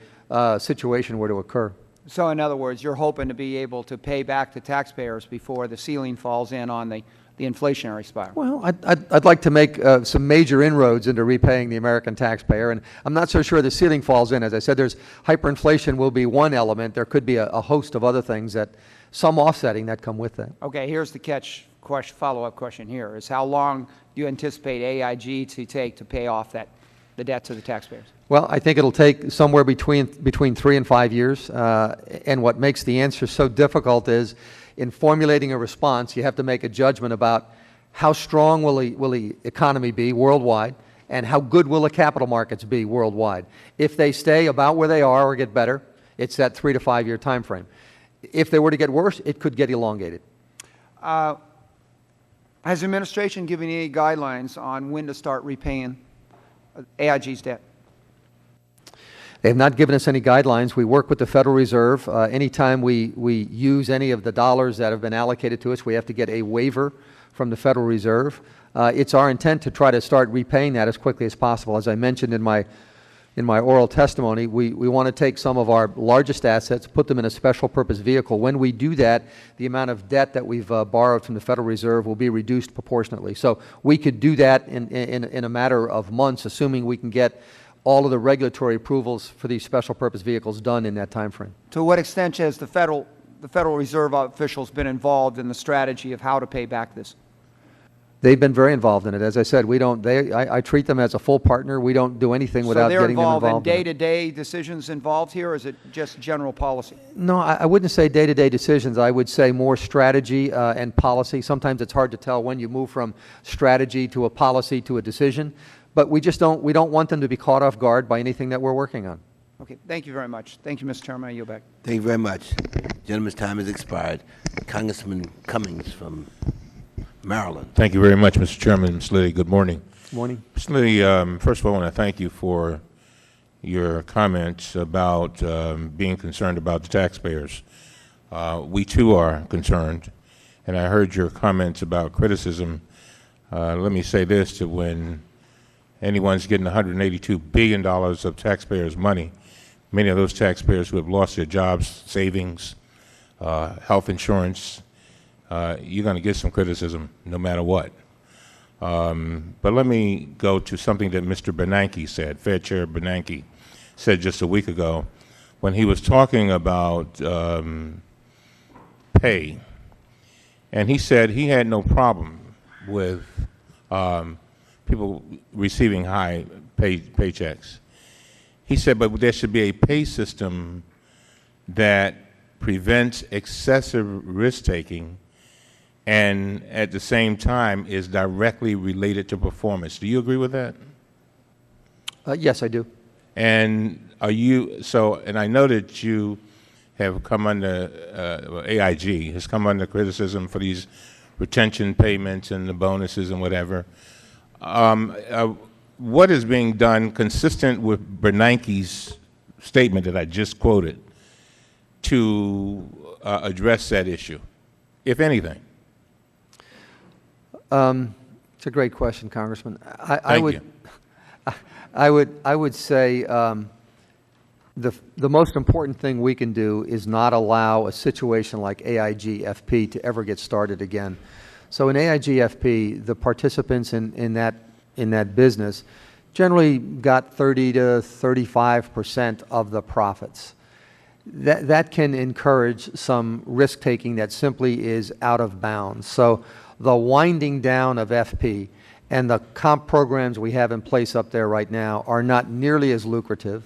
situation were to occur. So in other words, you're hoping to be able to pay back the taxpayers before the ceiling falls in on the inflationary spiral. Well, I'd like to make some major inroads into repaying the American taxpayer, and I'm not so sure the ceiling falls in. As I said, hyperinflation will be one element. There could be a host of other things some offsetting that come with that. Okay, here's the follow-up question here, is how long do you anticipate AIG to take to pay off the debt to the taxpayers? Well, I think it'll take somewhere between 3 and 5 years, and what makes the answer so difficult is in formulating a response, you have to make a judgment about how strong will the economy be worldwide and how good will the capital markets be worldwide. If they stay about where they are or get better, it's that 3 to 5 year time frame. If they were to get worse, it could get elongated. Has the administration given any guidelines on when to start repaying AIG's debt? They have not given us any guidelines. We work with the Federal Reserve. Anytime we use any of the dollars that have been allocated to us, we have to get a waiver from the Federal Reserve. It's our intent to try to start repaying that as quickly as possible. As I mentioned in my oral testimony, we want to take some of our largest assets, put them in a special purpose vehicle. When we do that, the amount of debt that we've borrowed from the Federal Reserve will be reduced proportionately. So we could do that in a matter of months, assuming we can get all of the regulatory approvals for these special purpose vehicles done in that time frame. To what extent has the Federal Reserve officials been involved in the strategy of how to pay back this? They've been very involved in it. As I said, I treat them as a full partner. We don't do anything without getting them involved. So they're involved in day-to-day decisions involved here, or is it just general policy? No, I wouldn't say day-to-day decisions. I would say more strategy and policy. Sometimes it's hard to tell when you move from strategy to a policy to a decision. But we don't want them to be caught off guard by anything that we're working on. Okay, thank you very much. Thank you, Mr. Chairman. I yield back. Thank you very much. Gentleman's time has expired. Congressman Cummings from Maryland. Thank you very much, Mr. Chairman. Ms. Liddy, good morning. Good morning. Ms. Liddy, first of all, I want to thank you for your comments about being concerned about the taxpayers. We, too, are concerned, and I heard your comments about criticism. Let me say this, that when anyone's getting $182 billion of taxpayers' money, many of those taxpayers who have lost their jobs, savings, health insurance, you're going to get some criticism no matter what. But let me go to something that Mr. Bernanke said, Fed Chair Bernanke said just a week ago when he was talking about pay. And he said he had no problem with people receiving high paychecks. He said, but there should be a pay system that prevents excessive risk-taking and at the same time is directly related to performance. Do you agree with that? Yes, I do. And and I know that you have come under, AIG has come under criticism for these retention payments and the bonuses and whatever. What is being done consistent with Bernanke's statement that I just quoted to address that issue, if anything? It's a great question, Congressman. I would say the most important thing we can do is not allow a situation like AIG FP to ever get started again. So in AIG FP, the participants in that business generally got 30 to 35% of the profits. That can encourage some risk-taking that simply is out of bounds. So the winding down of FP and the comp programs we have in place up there right now are not nearly as lucrative.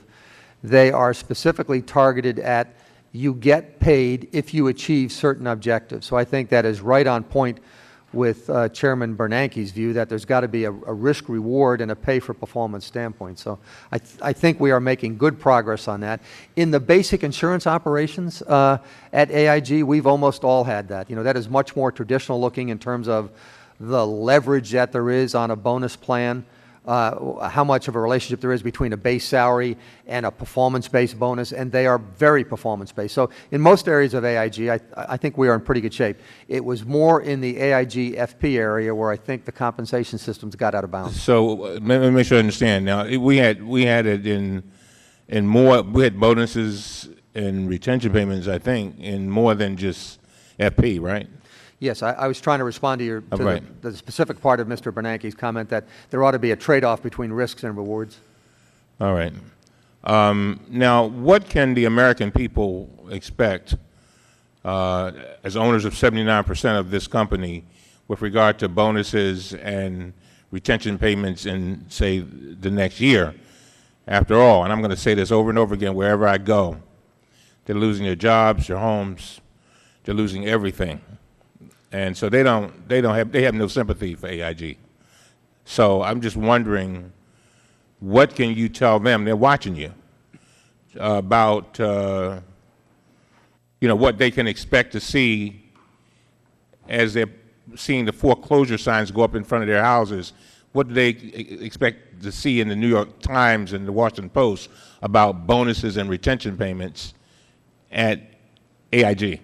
They are specifically targeted at you get paid if you achieve certain objectives. So I think that is right on point with Chairman Bernanke's view that there's got to be a risk-reward and a pay-for-performance standpoint. So I think we are making good progress on that. In the basic insurance operations at AIG, we've almost all had that. You know, that is much more traditional looking in terms of the leverage that there is on a bonus plan, how much of a relationship there is between a base salary and a performance-based bonus, and they are very performance-based. So in most areas of AIG, I think we are in pretty good shape. It was more in the AIG FP area where I think the compensation systems got out of bounds. So let me make sure I understand. Now, we had it in more, we had bonuses and retention payments, I think, in more than just FP, right? Yes, I was trying to respond to Right. the specific part of Mr. Bernanke's comment that there ought to be a trade-off between risks and rewards. All right. Now, what can the American people expect as owners of 79% of this company with regard to bonuses and retention payments in, say, the next year? After all, and I'm going to say this over and over again wherever I go, they're losing their jobs, their homes, they're losing everything. And so they have no sympathy for AIG. So I'm just wondering, what can you tell them? They're watching you about, you know, what they can expect to see as they're seeing the foreclosure signs go up in front of their houses. What do they expect to see in the New York Times and the Washington Post about bonuses and retention payments at AIG?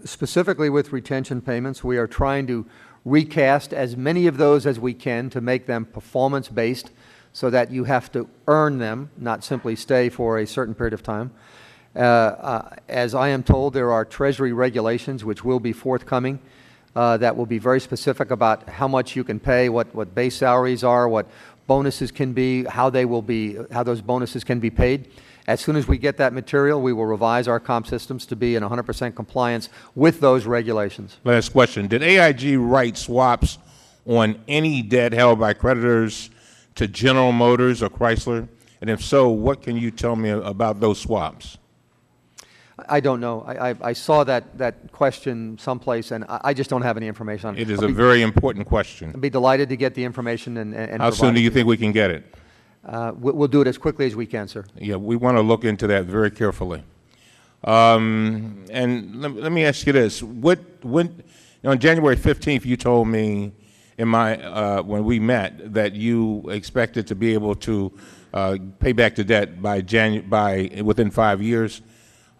Specifically with retention payments, we are trying to recast as many of those as we can to make them performance-based so that you have to earn them, not simply stay for a certain period of time. As I am told, there are Treasury regulations which will be forthcoming that will be very specific about how much you can pay, what base salaries are, what bonuses can be, how those bonuses can be paid. As soon as we get that material, we will revise our comp systems to be in 100% compliance with those regulations. Last question. Did AIG write swaps on any debt held by creditors to General Motors or Chrysler? And if so, what can you tell me about those swaps? I don't know. I saw that question someplace, and I just don't have any information on it. It is a very important question. I'd be delighted to get the information and How soon do you think we can get it? We'll do it as quickly as we can, sir. Yeah, we want to look into that very carefully. And let me ask you this: on January 15th, you told me in my when we met that you expected to be able to pay back the debt by within 5 years.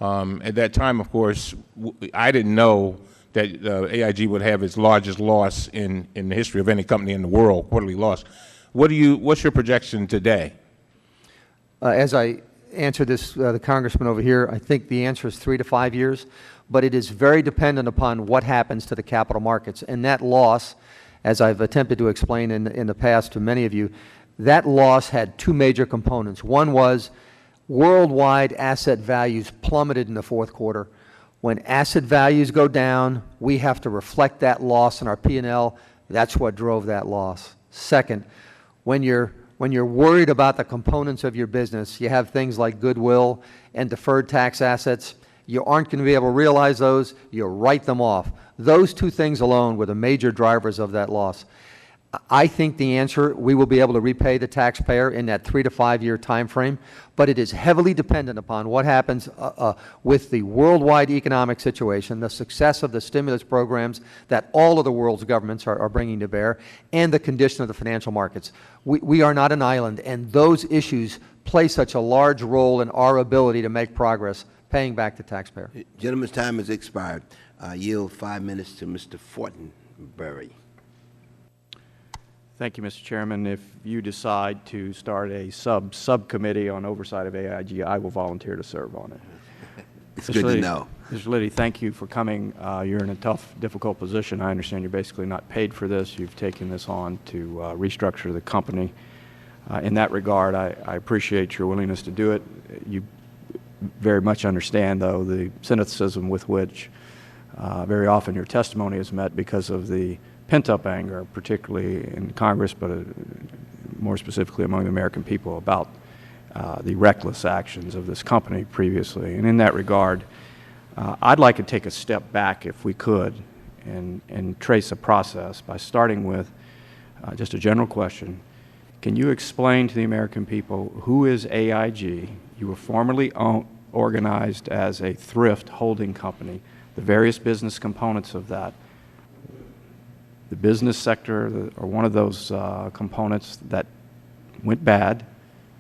At that time, of course, I didn't know that AIG would have its largest loss in the history of any company in the world, quarterly loss. What's your projection today? As I answer this, the congressman over here, I think the answer is 3 to 5 years, but it is very dependent upon what happens to the capital markets. And that loss, as I've attempted to explain in the past to many of you, that loss had two major components. One was worldwide asset values plummeted in the fourth quarter. When asset values go down, we have to reflect that loss in our P&L. That's what drove that loss. Second, when you're worried about the components of your business, you have things like goodwill and deferred tax assets. You aren't going to be able to realize those. You write them off. Those two things alone were the major drivers of that loss. I think the answer, we will be able to repay the taxpayer in that 3 to 5 year time frame, but it is heavily dependent upon what happens with the worldwide economic situation, the success of the stimulus programs that all of the world's governments are bringing to bear, and the condition of the financial markets. We are not an island, and those issues play such a large role in our ability to make progress paying back the taxpayer. Gentleman's time has expired. I yield 5 minutes to Mr. Fortenberry. Thank you, Mr. Chairman. If you decide to start a subcommittee on oversight of AIG, I will volunteer to serve on it. It's good to know. Mr. Liddy, thank you for coming. You're in a tough, difficult position. I understand you're basically not paid for this. You've taken this on to restructure the company. In that regard, I appreciate your willingness to do it. You very much understand, though, the cynicism with which very often your testimony is met because of the pent-up anger, particularly in Congress, but more specifically among the American people, about the reckless actions of this company previously. And in that regard, I'd like to take a step back, if we could, and trace a process by starting with just a general question. Can you explain to the American people who is AIG? You were formerly organized as a thrift holding company, the various business components of that. The business sector, or one of those components that went bad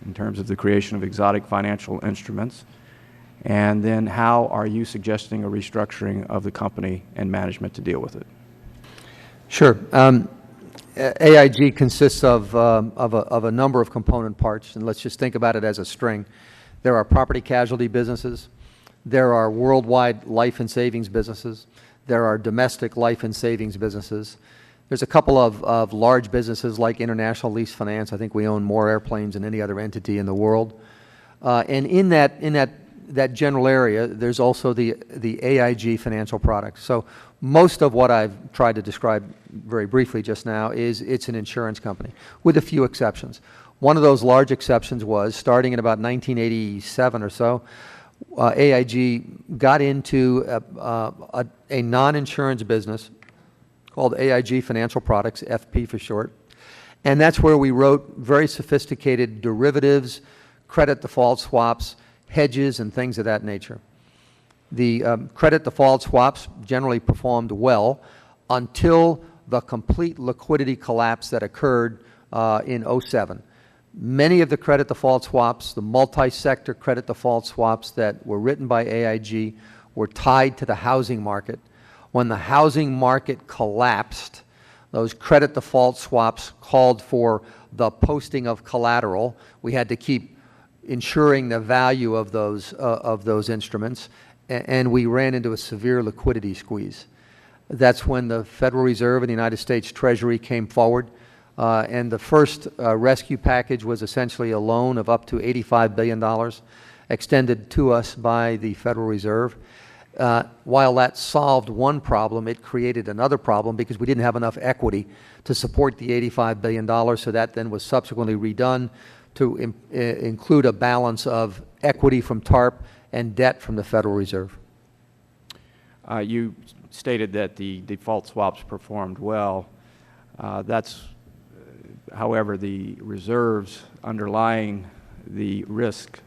in terms of the creation of exotic financial instruments. And then how are you suggesting a restructuring of the company and management to deal with it? Sure. AIG consists of a number of component parts, and let's just think about it as a string. There are property casualty businesses. There are worldwide life and savings businesses. There are domestic life and savings businesses. There's a couple of large businesses like international lease finance. I think we own more airplanes than any other entity in the world. And in that general area, there's also the AIG financial products. So most of what I've tried to describe very briefly just now is it's an insurance company, with a few exceptions. One of those large exceptions was, starting in about 1987 or so, AIG got into a non-insurance business called AIG Financial Products, FP for short. And that's where we wrote very sophisticated derivatives, credit default swaps, hedges, and things of that nature. The credit default swaps generally performed well until the complete liquidity collapse that occurred in '07. Many of the credit default swaps, the multi-sector credit default swaps that were written by AIG, were tied to the housing market. When the housing market collapsed, those credit default swaps called for the posting of collateral. We had to keep ensuring the value of those instruments, and we ran into a severe liquidity squeeze. That's when the Federal Reserve and the United States Treasury came forward, and the first rescue package was essentially a loan of up to $85 billion extended to us by the Federal Reserve. While that solved one problem, it created another problem because we didn't have enough equity to support the $85 billion, so that then was subsequently redone to include a balance of equity from TARP and debt from the Federal Reserve. You stated that the default swaps performed well. However, the reserves underlying the risk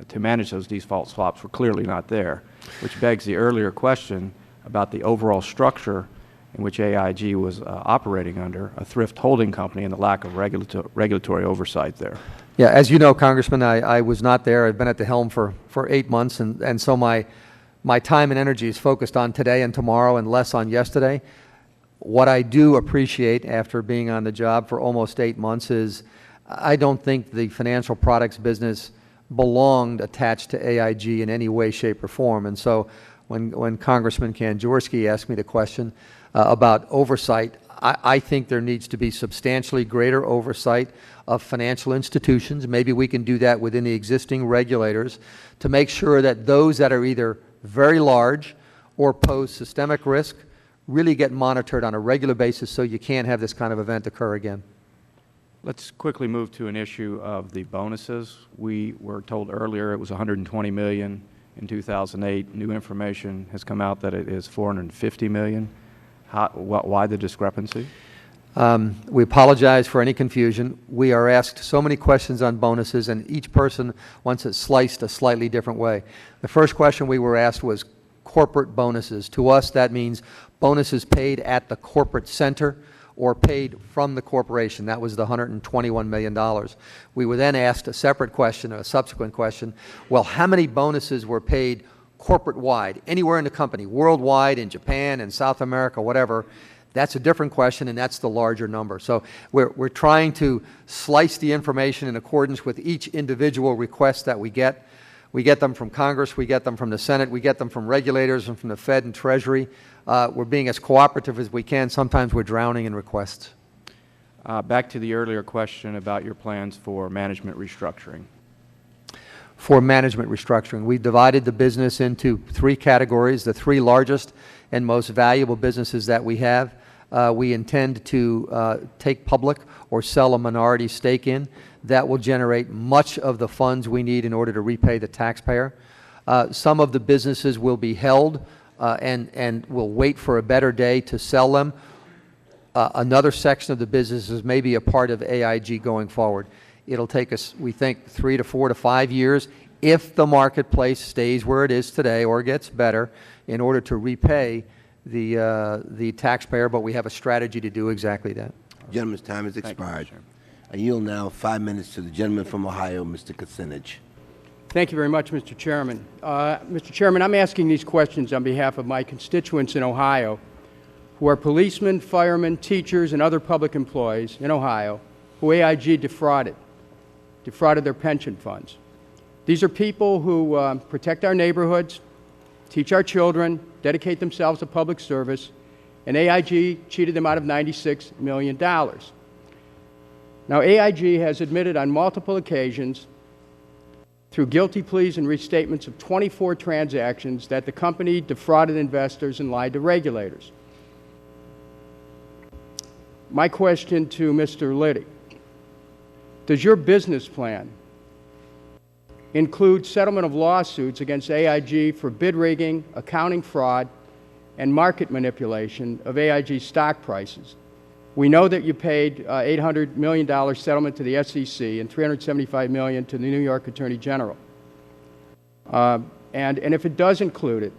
to manage those default swaps were clearly not there, which begs the earlier question about the overall structure in which AIG was operating under, a thrift holding company, and the lack of regulatory oversight there. Yeah, as you know, Congressman, I was not there. I've been at the helm for 8 months, and so my time and energy is focused on today and tomorrow and less on yesterday. What I do appreciate after being on the job for almost 8 months is I don't think the financial products business belonged attached to AIG in any way, shape, or form. And so when Congressman Kanjorski asked me the question about oversight, I think there needs to be substantially greater oversight of financial institutions. Maybe we can do that within the existing regulators to make sure that those that are either very large or pose systemic risk really get monitored on a regular basis so you can't have this kind of event occur again. Let's quickly move to an issue of the bonuses. We were told earlier it was $120 million in 2008. New information has come out that it is $450 million. Why the discrepancy? We apologize for any confusion. We are asked so many questions on bonuses, and each person wants it sliced a slightly different way. The first question we were asked was corporate bonuses. To us, that means bonuses paid at the corporate center or paid from the corporation. That was the $121 million. We were then asked a separate question, a subsequent question, well, how many bonuses were paid corporate-wide, anywhere in the company, worldwide, in Japan, in South America, whatever? That's a different question, and that's the larger number. So we're trying to slice the information in accordance with each individual request that we get. We get them from Congress, we get them from the Senate, we get them from regulators and from the Fed and Treasury. We're being as cooperative as we can. Sometimes we're drowning in requests. Back to the earlier question about your plans for management restructuring. For management restructuring, we divided the business into 3 categories, the 3 largest and most valuable businesses that we have. We intend to take public or sell a minority stake in. That will generate much of the funds we need in order to repay the taxpayer. Some of the businesses will be held and will wait for a better day to sell them. Another section of the businesses may be a part of AIG going forward. It'll take us, we think, 3 to 4 to 5 years if the marketplace stays where it is today or gets better in order to repay the taxpayer, but we have a strategy to do exactly that. Gentleman's time has expired. I yield now 5 minutes to the gentleman from Ohio, Mr. Kucinich. Thank you very much, Mr. Chairman. Mr. Chairman, I'm asking these questions on behalf of my constituents in Ohio, who are policemen, firemen, teachers, and other public employees in Ohio who AIG defrauded their pension funds. These are people who protect our neighborhoods, teach our children, dedicate themselves to public service, and AIG cheated them out of $96 million. Now, AIG has admitted on multiple occasions through guilty pleas and restatements of 24 transactions that the company defrauded investors and lied to regulators. My question to Mr. Liddy: does your business plan include settlement of lawsuits against AIG for bid rigging, accounting fraud, and market manipulation of AIG stock prices? We know that you paid $800 million settlement to the SEC and $375 million to the New York Attorney General. And if it does include it,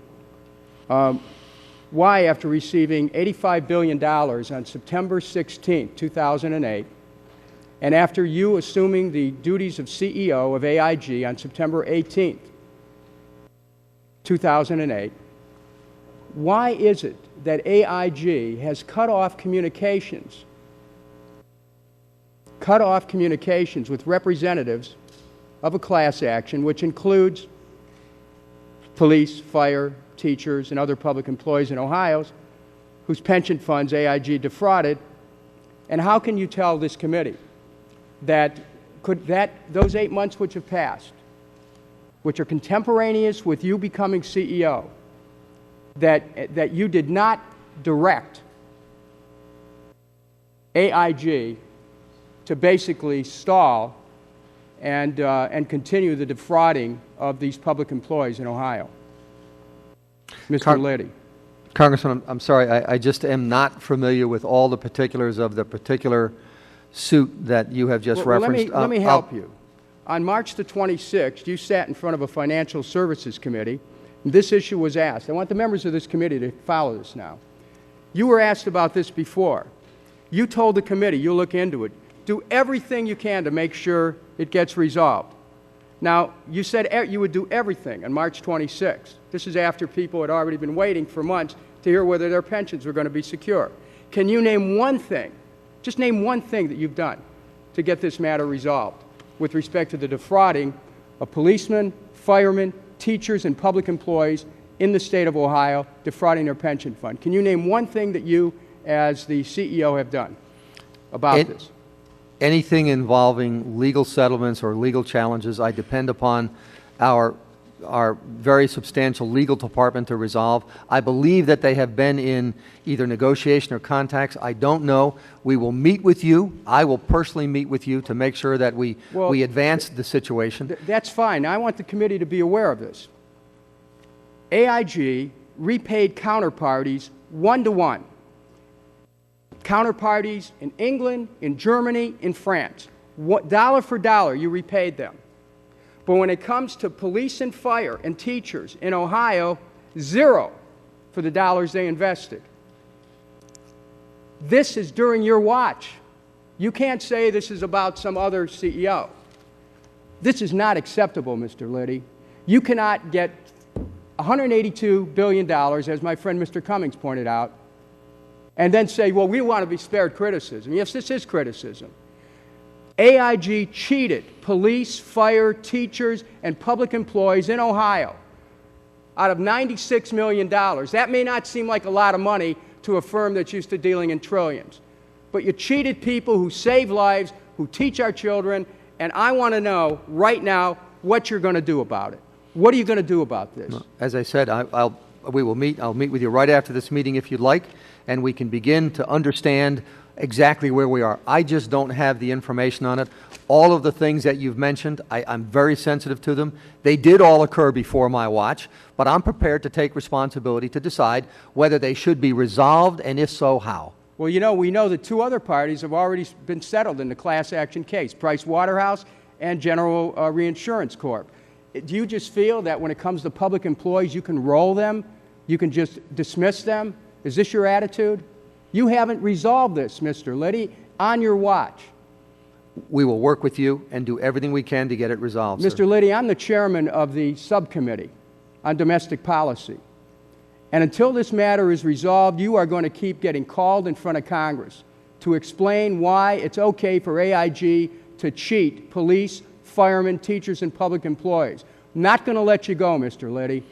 why, after receiving $85 billion on September 16, 2008, and after you assuming the duties of CEO of AIG on September 18, 2008, why is it that AIG has cut off communications with representatives of a class action, which includes police, fire, teachers, and other public employees in Ohio whose pension funds AIG defrauded? And how can you tell this committee that those 8 months which have passed, which are contemporaneous with you becoming CEO, that you did not direct AIG to basically stall and continue the defrauding of these public employees in Ohio? Mr. Liddy. Congressman, I'm sorry, I just am not familiar with all the particulars of the particular suit that you have just referenced. Let me help you. On March the 26th, you sat in front of a Financial Services Committee, and this issue was asked. I want the members of this committee to follow this now. You were asked about this before. You told the committee you'll look into it. Do everything you can to make sure it gets resolved. Now, you said you would do everything on March 26th. This is after people had already been waiting for months to hear whether their pensions were going to be secure. Can you name one thing, just name one thing that you've done to get this matter resolved with respect to the defrauding of policemen, firemen, teachers, and public employees in the state of Ohio defrauding their pension fund? Can you name one thing that you, as the CEO, have done about this? Anything involving legal settlements or legal challenges, I depend upon our very substantial legal department to resolve. I believe that they have been in either negotiation or contacts. I don't know. We will meet with you. I will personally meet with you to make sure that we advance the situation. That's fine. I want the committee to be aware of this. AIG repaid counterparties 1-to-1. Counterparties in England, in Germany, in France. Dollar for dollar, you repaid them. But when it comes to police and fire and teachers in Ohio, zero for the dollars they invested. This is during your watch. You can't say this is about some other CEO. This is not acceptable, Mr. Liddy. You cannot get $182 billion, as my friend Mr. Cummings pointed out, and then say, well, we want to be spared criticism. Yes, this is criticism. AIG cheated police, fire, teachers, and public employees in Ohio out of $96 million. That may not seem like a lot of money to a firm that's used to dealing in trillions. but you cheated people who save lives, who teach our children, and I want to know right now what you're going to do about it. What are you going to do about this? As I said, we will meet. I'll meet with you right after this meeting if you'd like, and we can begin to understand exactly where we are. I just don't have the information on it. All of the things that you've mentioned, I'm very sensitive to them. They did all occur before my watch, but I'm prepared to take responsibility to decide whether they should be resolved, and if so, how. Well, you know, we know that two other parties have already been settled in the class action case, Price Waterhouse and General Reinsurance Corp. Do you just feel that when it comes to public employees, you can roll them, you can just dismiss them? Is this your attitude? You haven't resolved this, Mr. Liddy, on your watch. We will work with you and do everything we can to get it resolved, Mr. Liddy, I'm the chairman of the subcommittee on domestic policy. And until this matter is resolved, you are going to keep getting called in front of Congress to explain why it's okay for AIG to cheat police, firemen, teachers, and public employees. I'm not going to let you go, Mr. Liddy.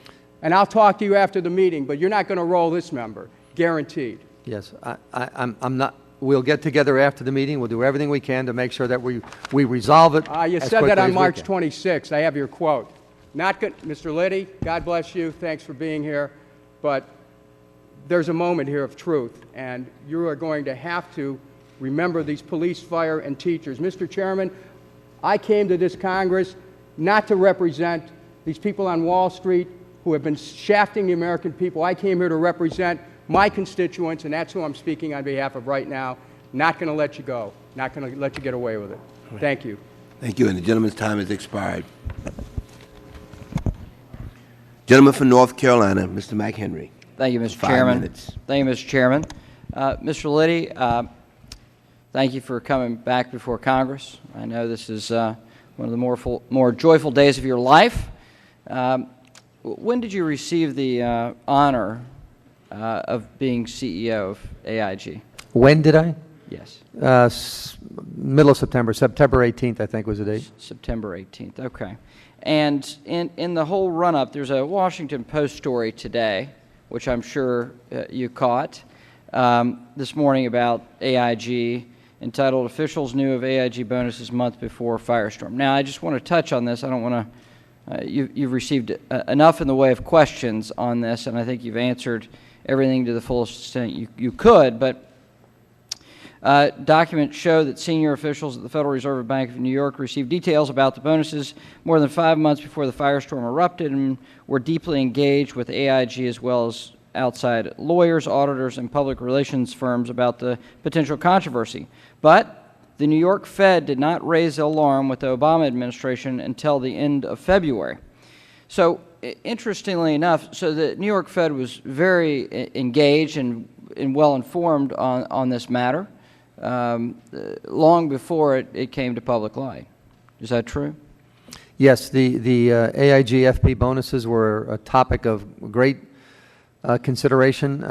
And I'll talk to you after the meeting, but you're not going to roll this member, guaranteed. Yes, I'm not. We'll get together after the meeting. We'll do everything we can to make sure that we resolve it. You said that on March 26th. I have your quote. Not good, Mr. Liddy. God bless you. Thanks for being here. But there's a moment here of truth, and you are going to have to remember these police, fire, and teachers. Mr. Chairman, I came to this Congress not to represent these people on Wall Street who have been shafting the American people. I came here to represent my constituents, and that's who I'm speaking on behalf of right now. Not going to let you go. Not going to let you get away with it. Thank you. Thank you, and the gentleman's time has expired. Gentleman from North Carolina, Mr. McHenry. Thank you, Mr. 5 Chairman. minutes. Thank you, Mr. Chairman. Mr. Liddy, thank you for coming back before Congress. I know this is one of the more joyful days of your life. When did you receive the honor of being CEO of AIG? When did I? Yes. Middle of September. September 18th, I think, was the date. September 18th. Okay. And in the whole run-up, there's a Washington Post story today, which I'm sure you caught, this morning about AIG, entitled "Officials Knew of AIG Bonuses Month Before Firestorm." Now, I just want to touch on this. I don't want to you've received enough in the way of questions on this, and I think you've answered everything to the fullest extent you could, but documents show that senior officials at the Federal Reserve Bank of New York received details about the bonuses more than 5 months before the firestorm erupted and were deeply engaged with AIG as well as outside lawyers, auditors, and public relations firms about the potential controversy. But the New York Fed did not raise the alarm with the Obama administration until the end of February. So, interestingly enough, so the New York Fed was very engaged and well informed on this matter long before it came to public light. Is that true? Yes, the AIG FP bonuses were a topic of great consideration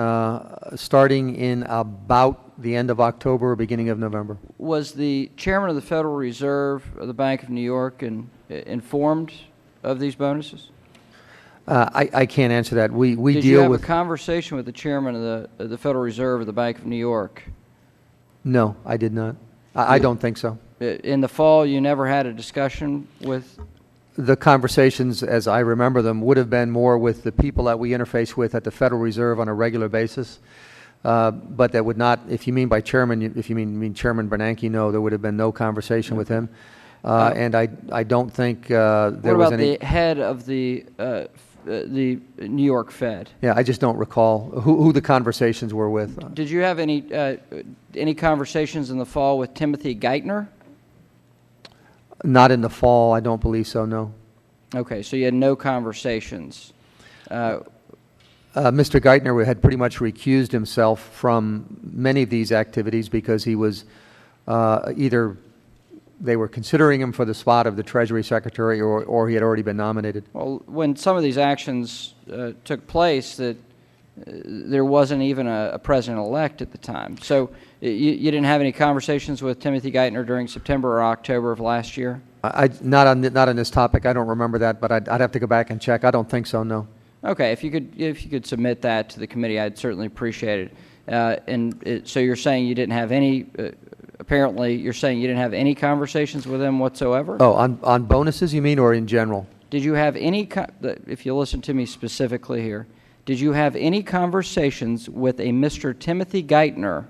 starting in about the end of October or beginning of November. Was the chairman of the Federal Reserve of the Bank of New York informed of these bonuses? I can't answer that. We Did you deal have with a conversation with the chairman of the Federal Reserve of the Bank of New York? No, I did not. I don't think so. In the fall, you never had a discussion with? The conversations, as I remember them, would have been more with the people that we interface with at the Federal Reserve on a regular basis. But that would not, if you mean by chairman, if you mean Chairman Bernanke, no, there would have been no conversation with him. And I don't think there was any. What about the head of the New York Fed? Yeah, I just don't recall who the conversations were with. Did you have any conversations in the fall with Timothy Geithner? Not in the fall, I don't believe so, no. Okay, so you had no conversations. Mr. Geithner had pretty much recused himself from many of these activities because he was either they were considering him for the spot of the Treasury Secretary or he had already been nominated. Well, when some of these actions took place, that there wasn't even a president-elect at the time. So you didn't have any conversations with Timothy Geithner during September or October of last year? Not on this topic. I don't remember that, but I'd have to go back and check. I don't think so, no. Okay, if you could submit that to the committee, I'd certainly appreciate it. So you're saying you didn't have any, apparently you're saying you didn't have any conversations with them whatsoever? Oh, on bonuses, you mean, or in general? Did you have any, if you listen to me specifically here, did you have any conversations with a Mr. Timothy Geithner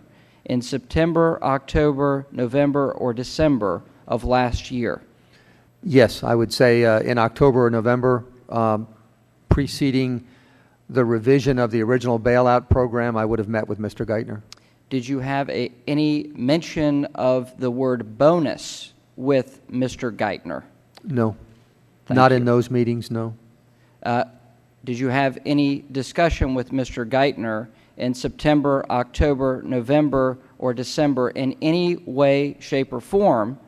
in September, October, November, or December of last year? Yes, I would say in October or November, preceding the revision of the original bailout program, I would have met with Mr. Geithner. Did you have any mention of the word bonus with Mr. Geithner? No. Thank Not you. in those meetings, no. Did you have any discussion with Mr. Geithner in September, October, November, or December in any way, shape, or form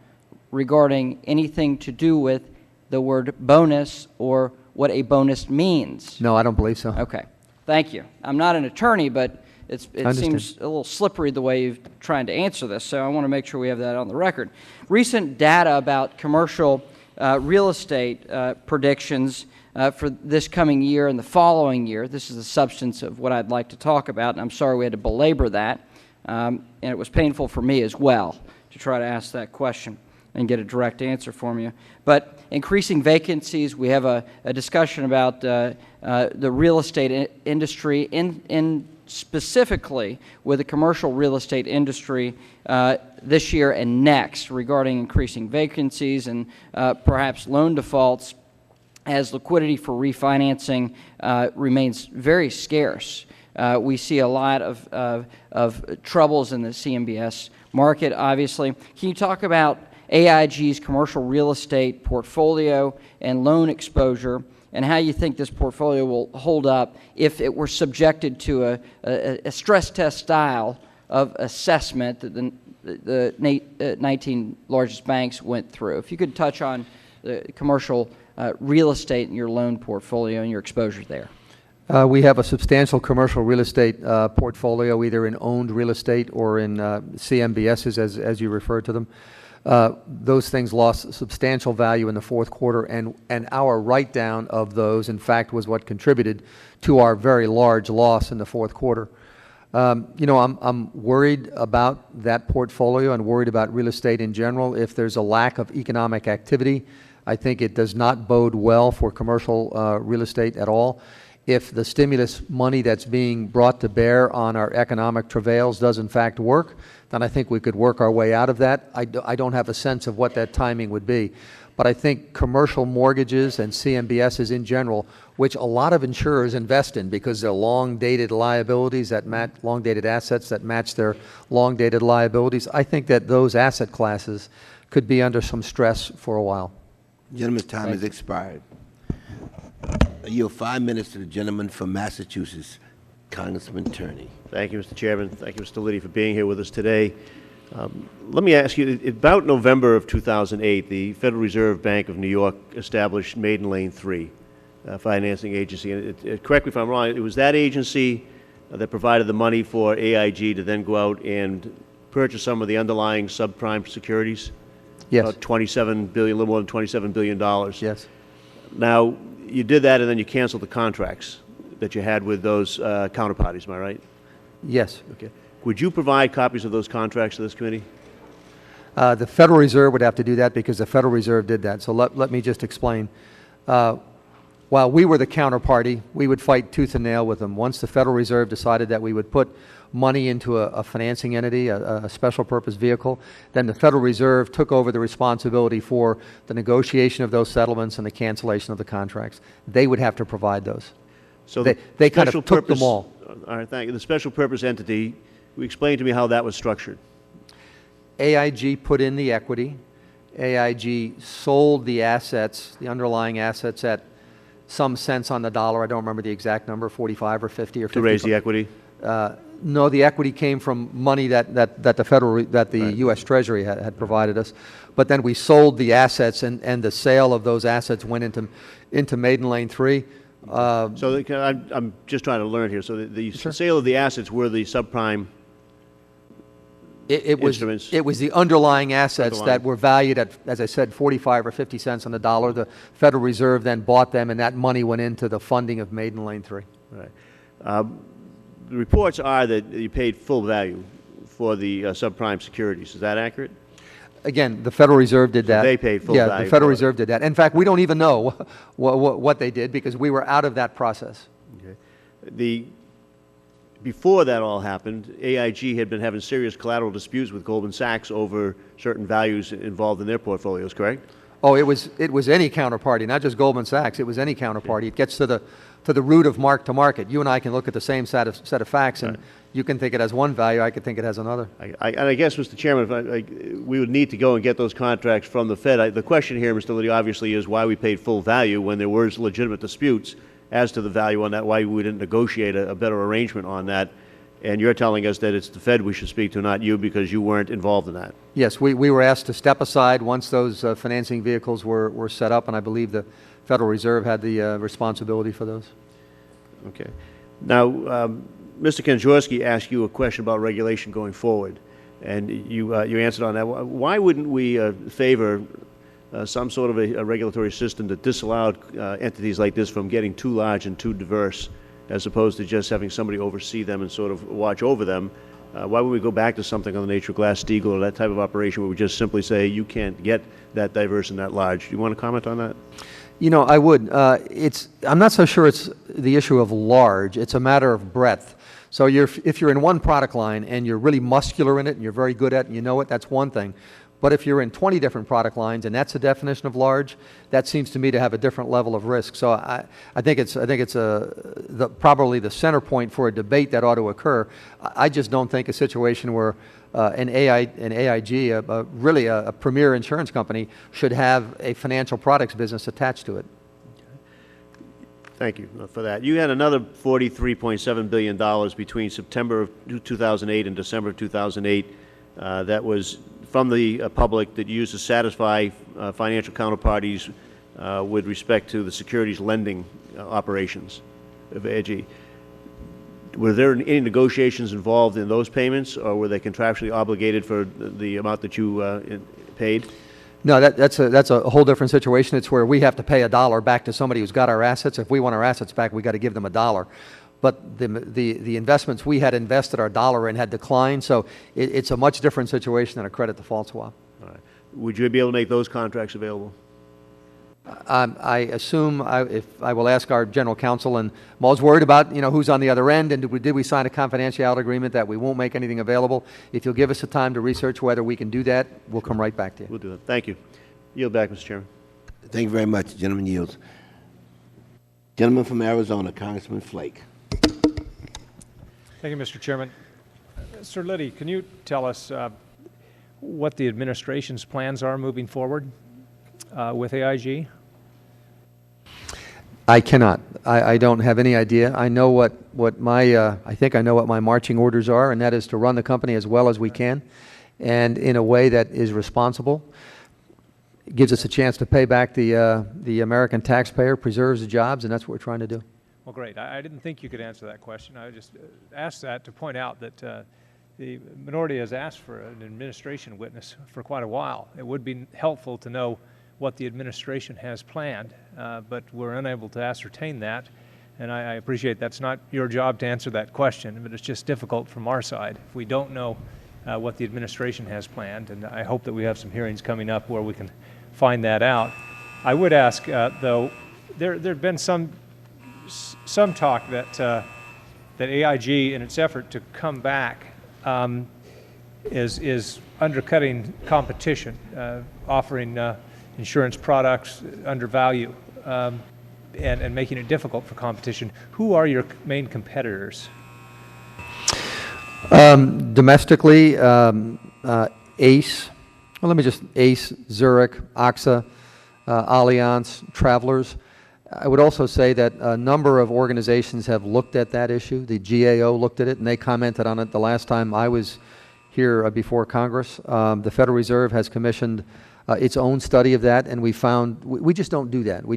regarding anything to do with the word bonus or what a bonus means? No, I don't believe so. Okay. Thank you. I'm not an attorney, but it understand. seems a little slippery the way you're trying to answer this, so I want to make sure we have that on the record. Recent data about commercial real estate predictions for this coming year and the following year. This is the substance of what I'd like to talk about, and I'm sorry we had to belabor that. And it was painful for me as well to try to ask that question and get a direct answer from you. But increasing vacancies, we have a discussion about the real estate industry, in specifically with the commercial real estate industry this year and next regarding increasing vacancies and perhaps loan defaults, as liquidity for refinancing remains very scarce. We see a lot of troubles in the CMBS market, obviously. Can you talk about AIG's commercial real estate portfolio and loan exposure, and how you think this portfolio will hold up if it were subjected to a stress test style of assessment that the 19 largest banks went through? If you could touch on the commercial real estate and your loan portfolio and your exposure there. We have a substantial commercial real estate portfolio, either in owned real estate or in CMBSs, as you refer to them. Those things lost substantial value in the fourth quarter, and our write-down of those, in fact, was what contributed to our very large loss in the fourth quarter. You know, I'm worried about that portfolio and worried about real estate in general. If there's a lack of economic activity, I think it does not bode well for commercial real estate at all. If the stimulus money that's being brought to bear on our economic travails does in fact work, then I think we could work our way out of that. I don't have a sense of what that timing would be. But I think commercial mortgages and CMBSs in general, which a lot of insurers invest in because they're long-dated liabilities that match long-dated assets that match their long-dated liabilities, I think that those asset classes could be under some stress for a while. Gentleman's time has expired. I yield 5 minutes to the gentleman from Massachusetts, Congressman Turney. Thank you, Mr. Chairman. Thank you, Mr. Liddy, for being here with us today. Let me ask you, about November of 2008, the Federal Reserve Bank of New York established Maiden Lane III financing agency. And correct me if I'm wrong, it was that agency that provided the money for AIG to then go out and purchase some of the underlying subprime securities? Yes. About $27 billion, a little more than $27 billion. Yes. Now, you did that and then you canceled the contracts that you had with those counterparties, am I right? Yes. Okay. Would you provide copies of those contracts to this committee? The Federal Reserve would have to do that because the Federal Reserve did that. So let me just explain. While we were the counterparty, we would fight tooth and nail with them. Once the Federal Reserve decided that we would put money into a financing entity, a special purpose vehicle, then the Federal Reserve took over the responsibility for the negotiation of those settlements and the cancellation of the contracts. They would have to provide those. So they kind of took them all. All right, thank you. The special purpose entity, explain to me how that was structured. AIG put in the equity. AIG sold the assets, the underlying assets, at some cents on the dollar. I don't remember the exact number, 45 or 50 or 50. To raise the equity? No, the equity came from money that the U.S. Treasury had provided us. But then we sold the assets, and the sale of those assets went into Maiden Lane III. So I'm just trying to learn here. So the sale of the assets were the subprime instruments? It was the underlying assets that were valued at, as I said, 45 or 50 cents on the dollar. The Federal Reserve then bought them, and that money went into the funding of Maiden Lane III. Right. the reports are that you paid full value for the subprime securities. Is that accurate? Again, the Federal Reserve did that. They paid full value. value Yeah, the Federal for it. Reserve did that. In fact, we don't even know what they did because we were out of that process. Okay. Before that all happened, AIG had been having serious collateral disputes with Goldman Sachs over certain values involved in their portfolios, correct? Oh, it was any counterparty, not just Goldman Sachs. It was any counterparty. It gets to the root of mark to market. You and I can look at the same set of facts, and you can think it has one value. I could think it has another. I guess, Mr. Chairman, we would need to go and get those contracts from the Fed. The question here, Mr. Liddy, obviously is why we paid full value when there were legitimate disputes as to the value on that, why we didn't negotiate a better arrangement on that. And you're telling us that it's the Fed we should speak to, not you, because you weren't involved in that. Yes, we were asked to step aside once those financing vehicles were set up, and I believe the Federal Reserve had the responsibility for those. Okay. Now, Mr. Kanjorski asked you a question about regulation going forward, and you answered on that. Why wouldn't we favor some sort of a regulatory system that disallowed entities like this from getting too large and too diverse, as opposed to just having somebody oversee them and sort of watch over them? Why would we go back to something on the nature of Glass-Steagall or that type of operation where we just simply say you can't get that diverse and that large? Do you want to comment on that? You know, I would. I'm not so sure it's the issue of large. It's a matter of breadth. So if you're in one product line and you're really muscular in it and you're very good at it and you know it, that's one thing. But if you're in 20 different product lines and that's the definition of large, that seems to me to have a different level of risk. So I think it's probably the center point for a debate that ought to occur. I just don't think a situation where an AIG, really a premier insurance company, should have a financial products business attached to it. Thank you for that. You had another $43.7 billion between September of 2008 and December of 2008 that was from the public that you used to satisfy financial counterparties with respect to the securities lending operations of AIG. Were there any negotiations involved in those payments, or were they contractually obligated for the amount that you paid? No, that's a whole different situation. It's where we have to pay $1 back to somebody who's got our assets. If we want our assets back, we got to give them $1. But the investments we had invested our $1 in had declined, so it's a much different situation than a credit default swap. All right. Would you be able to make those contracts available? I assume if I will ask our general counsel, and I'm always worried about who's on the other end, and did we sign a confidentiality agreement that we won't make anything available. If you'll give us the time to research whether we can do that, we'll come right back to you. We'll do that. Thank you. Yield back, Mr. Chairman. Thank you very much. Gentleman yields. Gentleman from Arizona, Congressman Flake. Thank you, Mr. Chairman. Sir Liddy, can you tell us what the administration's plans are moving forward with AIG? I cannot. I don't have any idea. I know what my I think I know what my marching orders are, and that is to run the company as well as we can, and in a way that is responsible. It gives us a chance to pay back the American taxpayer, preserves the jobs, and that's what we're trying to do. Well, great. I didn't think you could answer that question. I just asked that to point out that the minority has asked for an administration witness for quite a while. It would be helpful to know what the administration has planned, but we're unable to ascertain that. And I appreciate that's not your job to answer that question, but it's just difficult from our side if we don't know what the administration has planned. And I hope that we have some hearings coming up where we can find that out. I would ask, though, there'd been some talk that AIG, in its effort to come back, is undercutting competition, offering insurance products under value, and making it difficult for competition. Who are your main competitors? Domestically, ACE. Well, let me just ACE, Zurich, AXA, Allianz, Travelers. I would also say that a number of organizations have looked at that issue. The GAO looked at it, and they commented on it the last time I was here before Congress. The Federal Reserve has commissioned its own study of that, and we found we just don't do that. We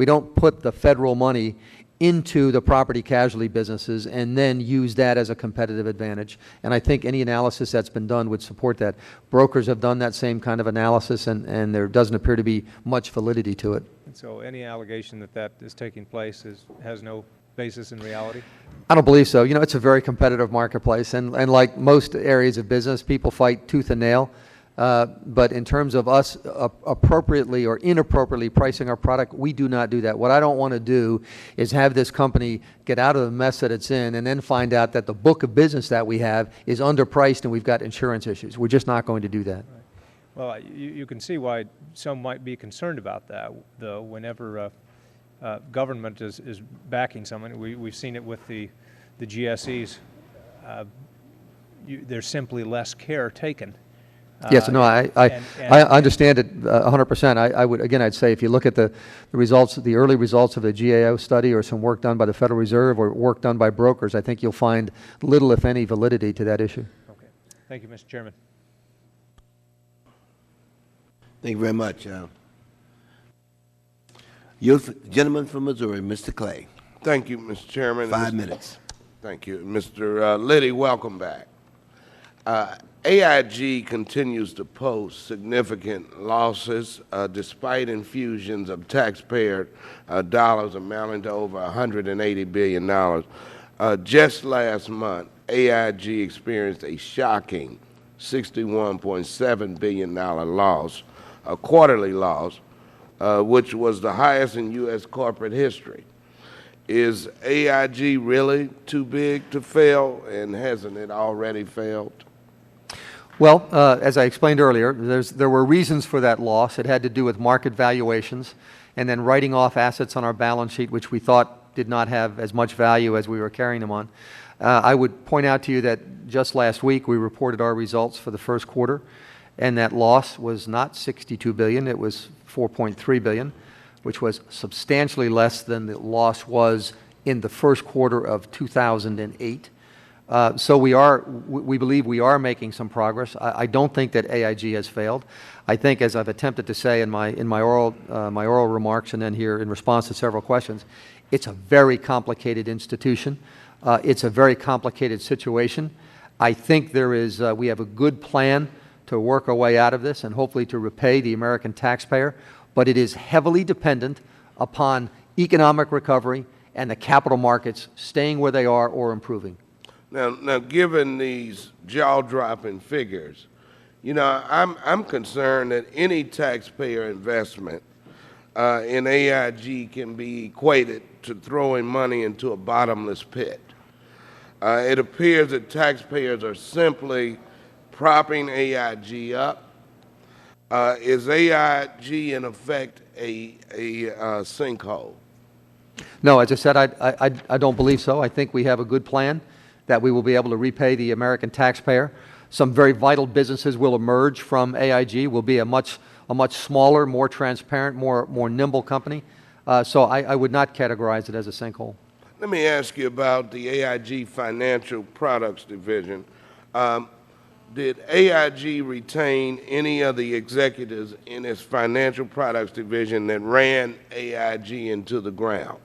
don't put the federal money into the property casualty businesses and then use that as a competitive advantage. And I think any analysis that's been done would support that. Brokers have done that same kind of analysis, and there doesn't appear to be much validity to it. And so any allegation that that is taking place has no basis in reality? I don't believe so. You know, it's a very competitive marketplace, and like most areas of business, people fight tooth and nail. But in terms of us appropriately or inappropriately pricing our product, we do not do that. What I don't want to do is have this company get out of the mess that it's in and then find out that the book of business that we have is underpriced and we've got insurance issues. We're just not going to do that. Right. Well, you can see why some might be concerned about that, though, whenever government is backing someone. We've seen it with the GSEs. There's simply less care taken. Yes, no, I understand it 100%. I would, again, I'd say if you look at the results, the early results of the GAO study or some work done by the Federal Reserve or work done by brokers, I think you'll find little, if any, validity to that issue. Okay. Thank you, Mr. Chairman. Thank you very much. Gentleman from Missouri, Mr. Clay. Thank you, Mr. Chairman. 5 minutes. Thank you. Mr. Liddy, welcome back. AIG continues to post significant losses despite infusions of taxpayer dollars amounting to over $180 billion. Just last month, AIG experienced a shocking $61.7 billion loss, a quarterly loss, which was the highest in U.S. corporate history. Is AIG really too big to fail, and hasn't it already failed? Well, as I explained earlier, there were reasons for that loss. It had to do with market valuations and then writing off assets on our balance sheet, which we thought did not have as much value as we were carrying them on. I would point out to you that just last week we reported our results for the first quarter, and that loss was not $62 billion, it was $4.3 billion, which was substantially less than the loss was in the first quarter of 2008. So we believe we are making some progress. I don't think that AIG has failed. I think, as I've attempted to say in my oral remarks and then here in response to several questions, it's a very complicated institution. It's a very complicated situation. I think we have a good plan to work our way out of this and hopefully to repay the American taxpayer, but it is heavily dependent upon economic recovery and the capital markets staying where they are or improving. Now, given these jaw-dropping figures, you know, I'm concerned that any taxpayer investment in AIG can be equated to throwing money into a bottomless pit. It appears that taxpayers are simply propping AIG up. Is AIG in effect a sinkhole? No, as I said, I don't believe so. I think we have a good plan that we will be able to repay the American taxpayer. Some very vital businesses will emerge from AIG. We'll be a much smaller, more transparent, more nimble company. So I would not categorize it as a sinkhole. Let me ask you about the AIG Financial Products Division. Did AIG retain any of the executives in its Financial Products Division that ran AIG into the ground?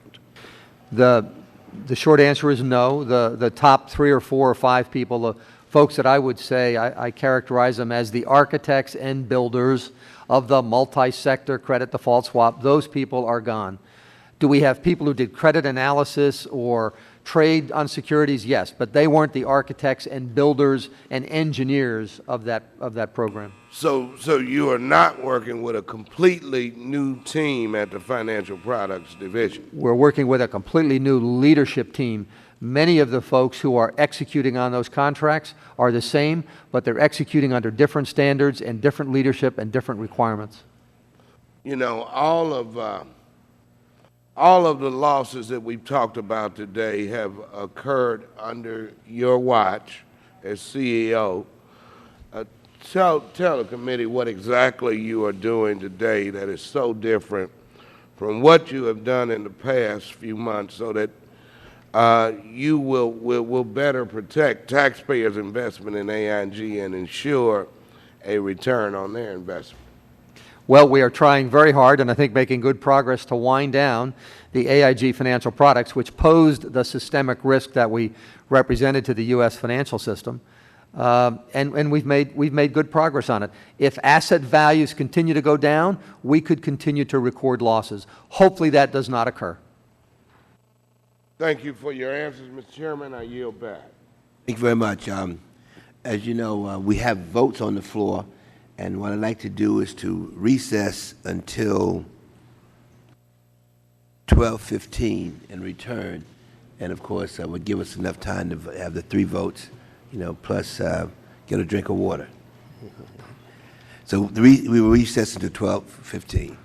The short answer is no. The top 3 or 4 or 5 people, the folks that I would say, I characterize them as the architects and builders of the multi-sector credit default swap, those people are gone. Do we have people who did credit analysis or trade on securities? Yes, but they weren't the architects and builders and engineers of that program. So you are not working with a completely new team at the Financial Products Division? We're working with a completely new leadership team. Many of the folks who are executing on those contracts are the same, but they're executing under different standards and different leadership and different requirements. You know, all of the losses that we've talked about today have occurred under your watch as CEO. Tell the committee what exactly you are doing today that is so different from what you have done in the past few months so that you will better protect taxpayers' investment in AIG and ensure a return on their investment. Well, we are trying very hard and I think making good progress to wind down the AIG financial products, which posed the systemic risk that we represented to the U.S. financial system. And we've made good progress on it. If asset values continue to go down, we could continue to record losses. Hopefully that does not occur. Thank you for your answers, Mr. Chairman. I yield back. Thank you very much. As you know, we have votes on the floor, and what I'd like to do is to recess until 12:15 and return. And of course, would give us enough time to have the 3 votes, plus get a drink of water. So we will recess until 12:15.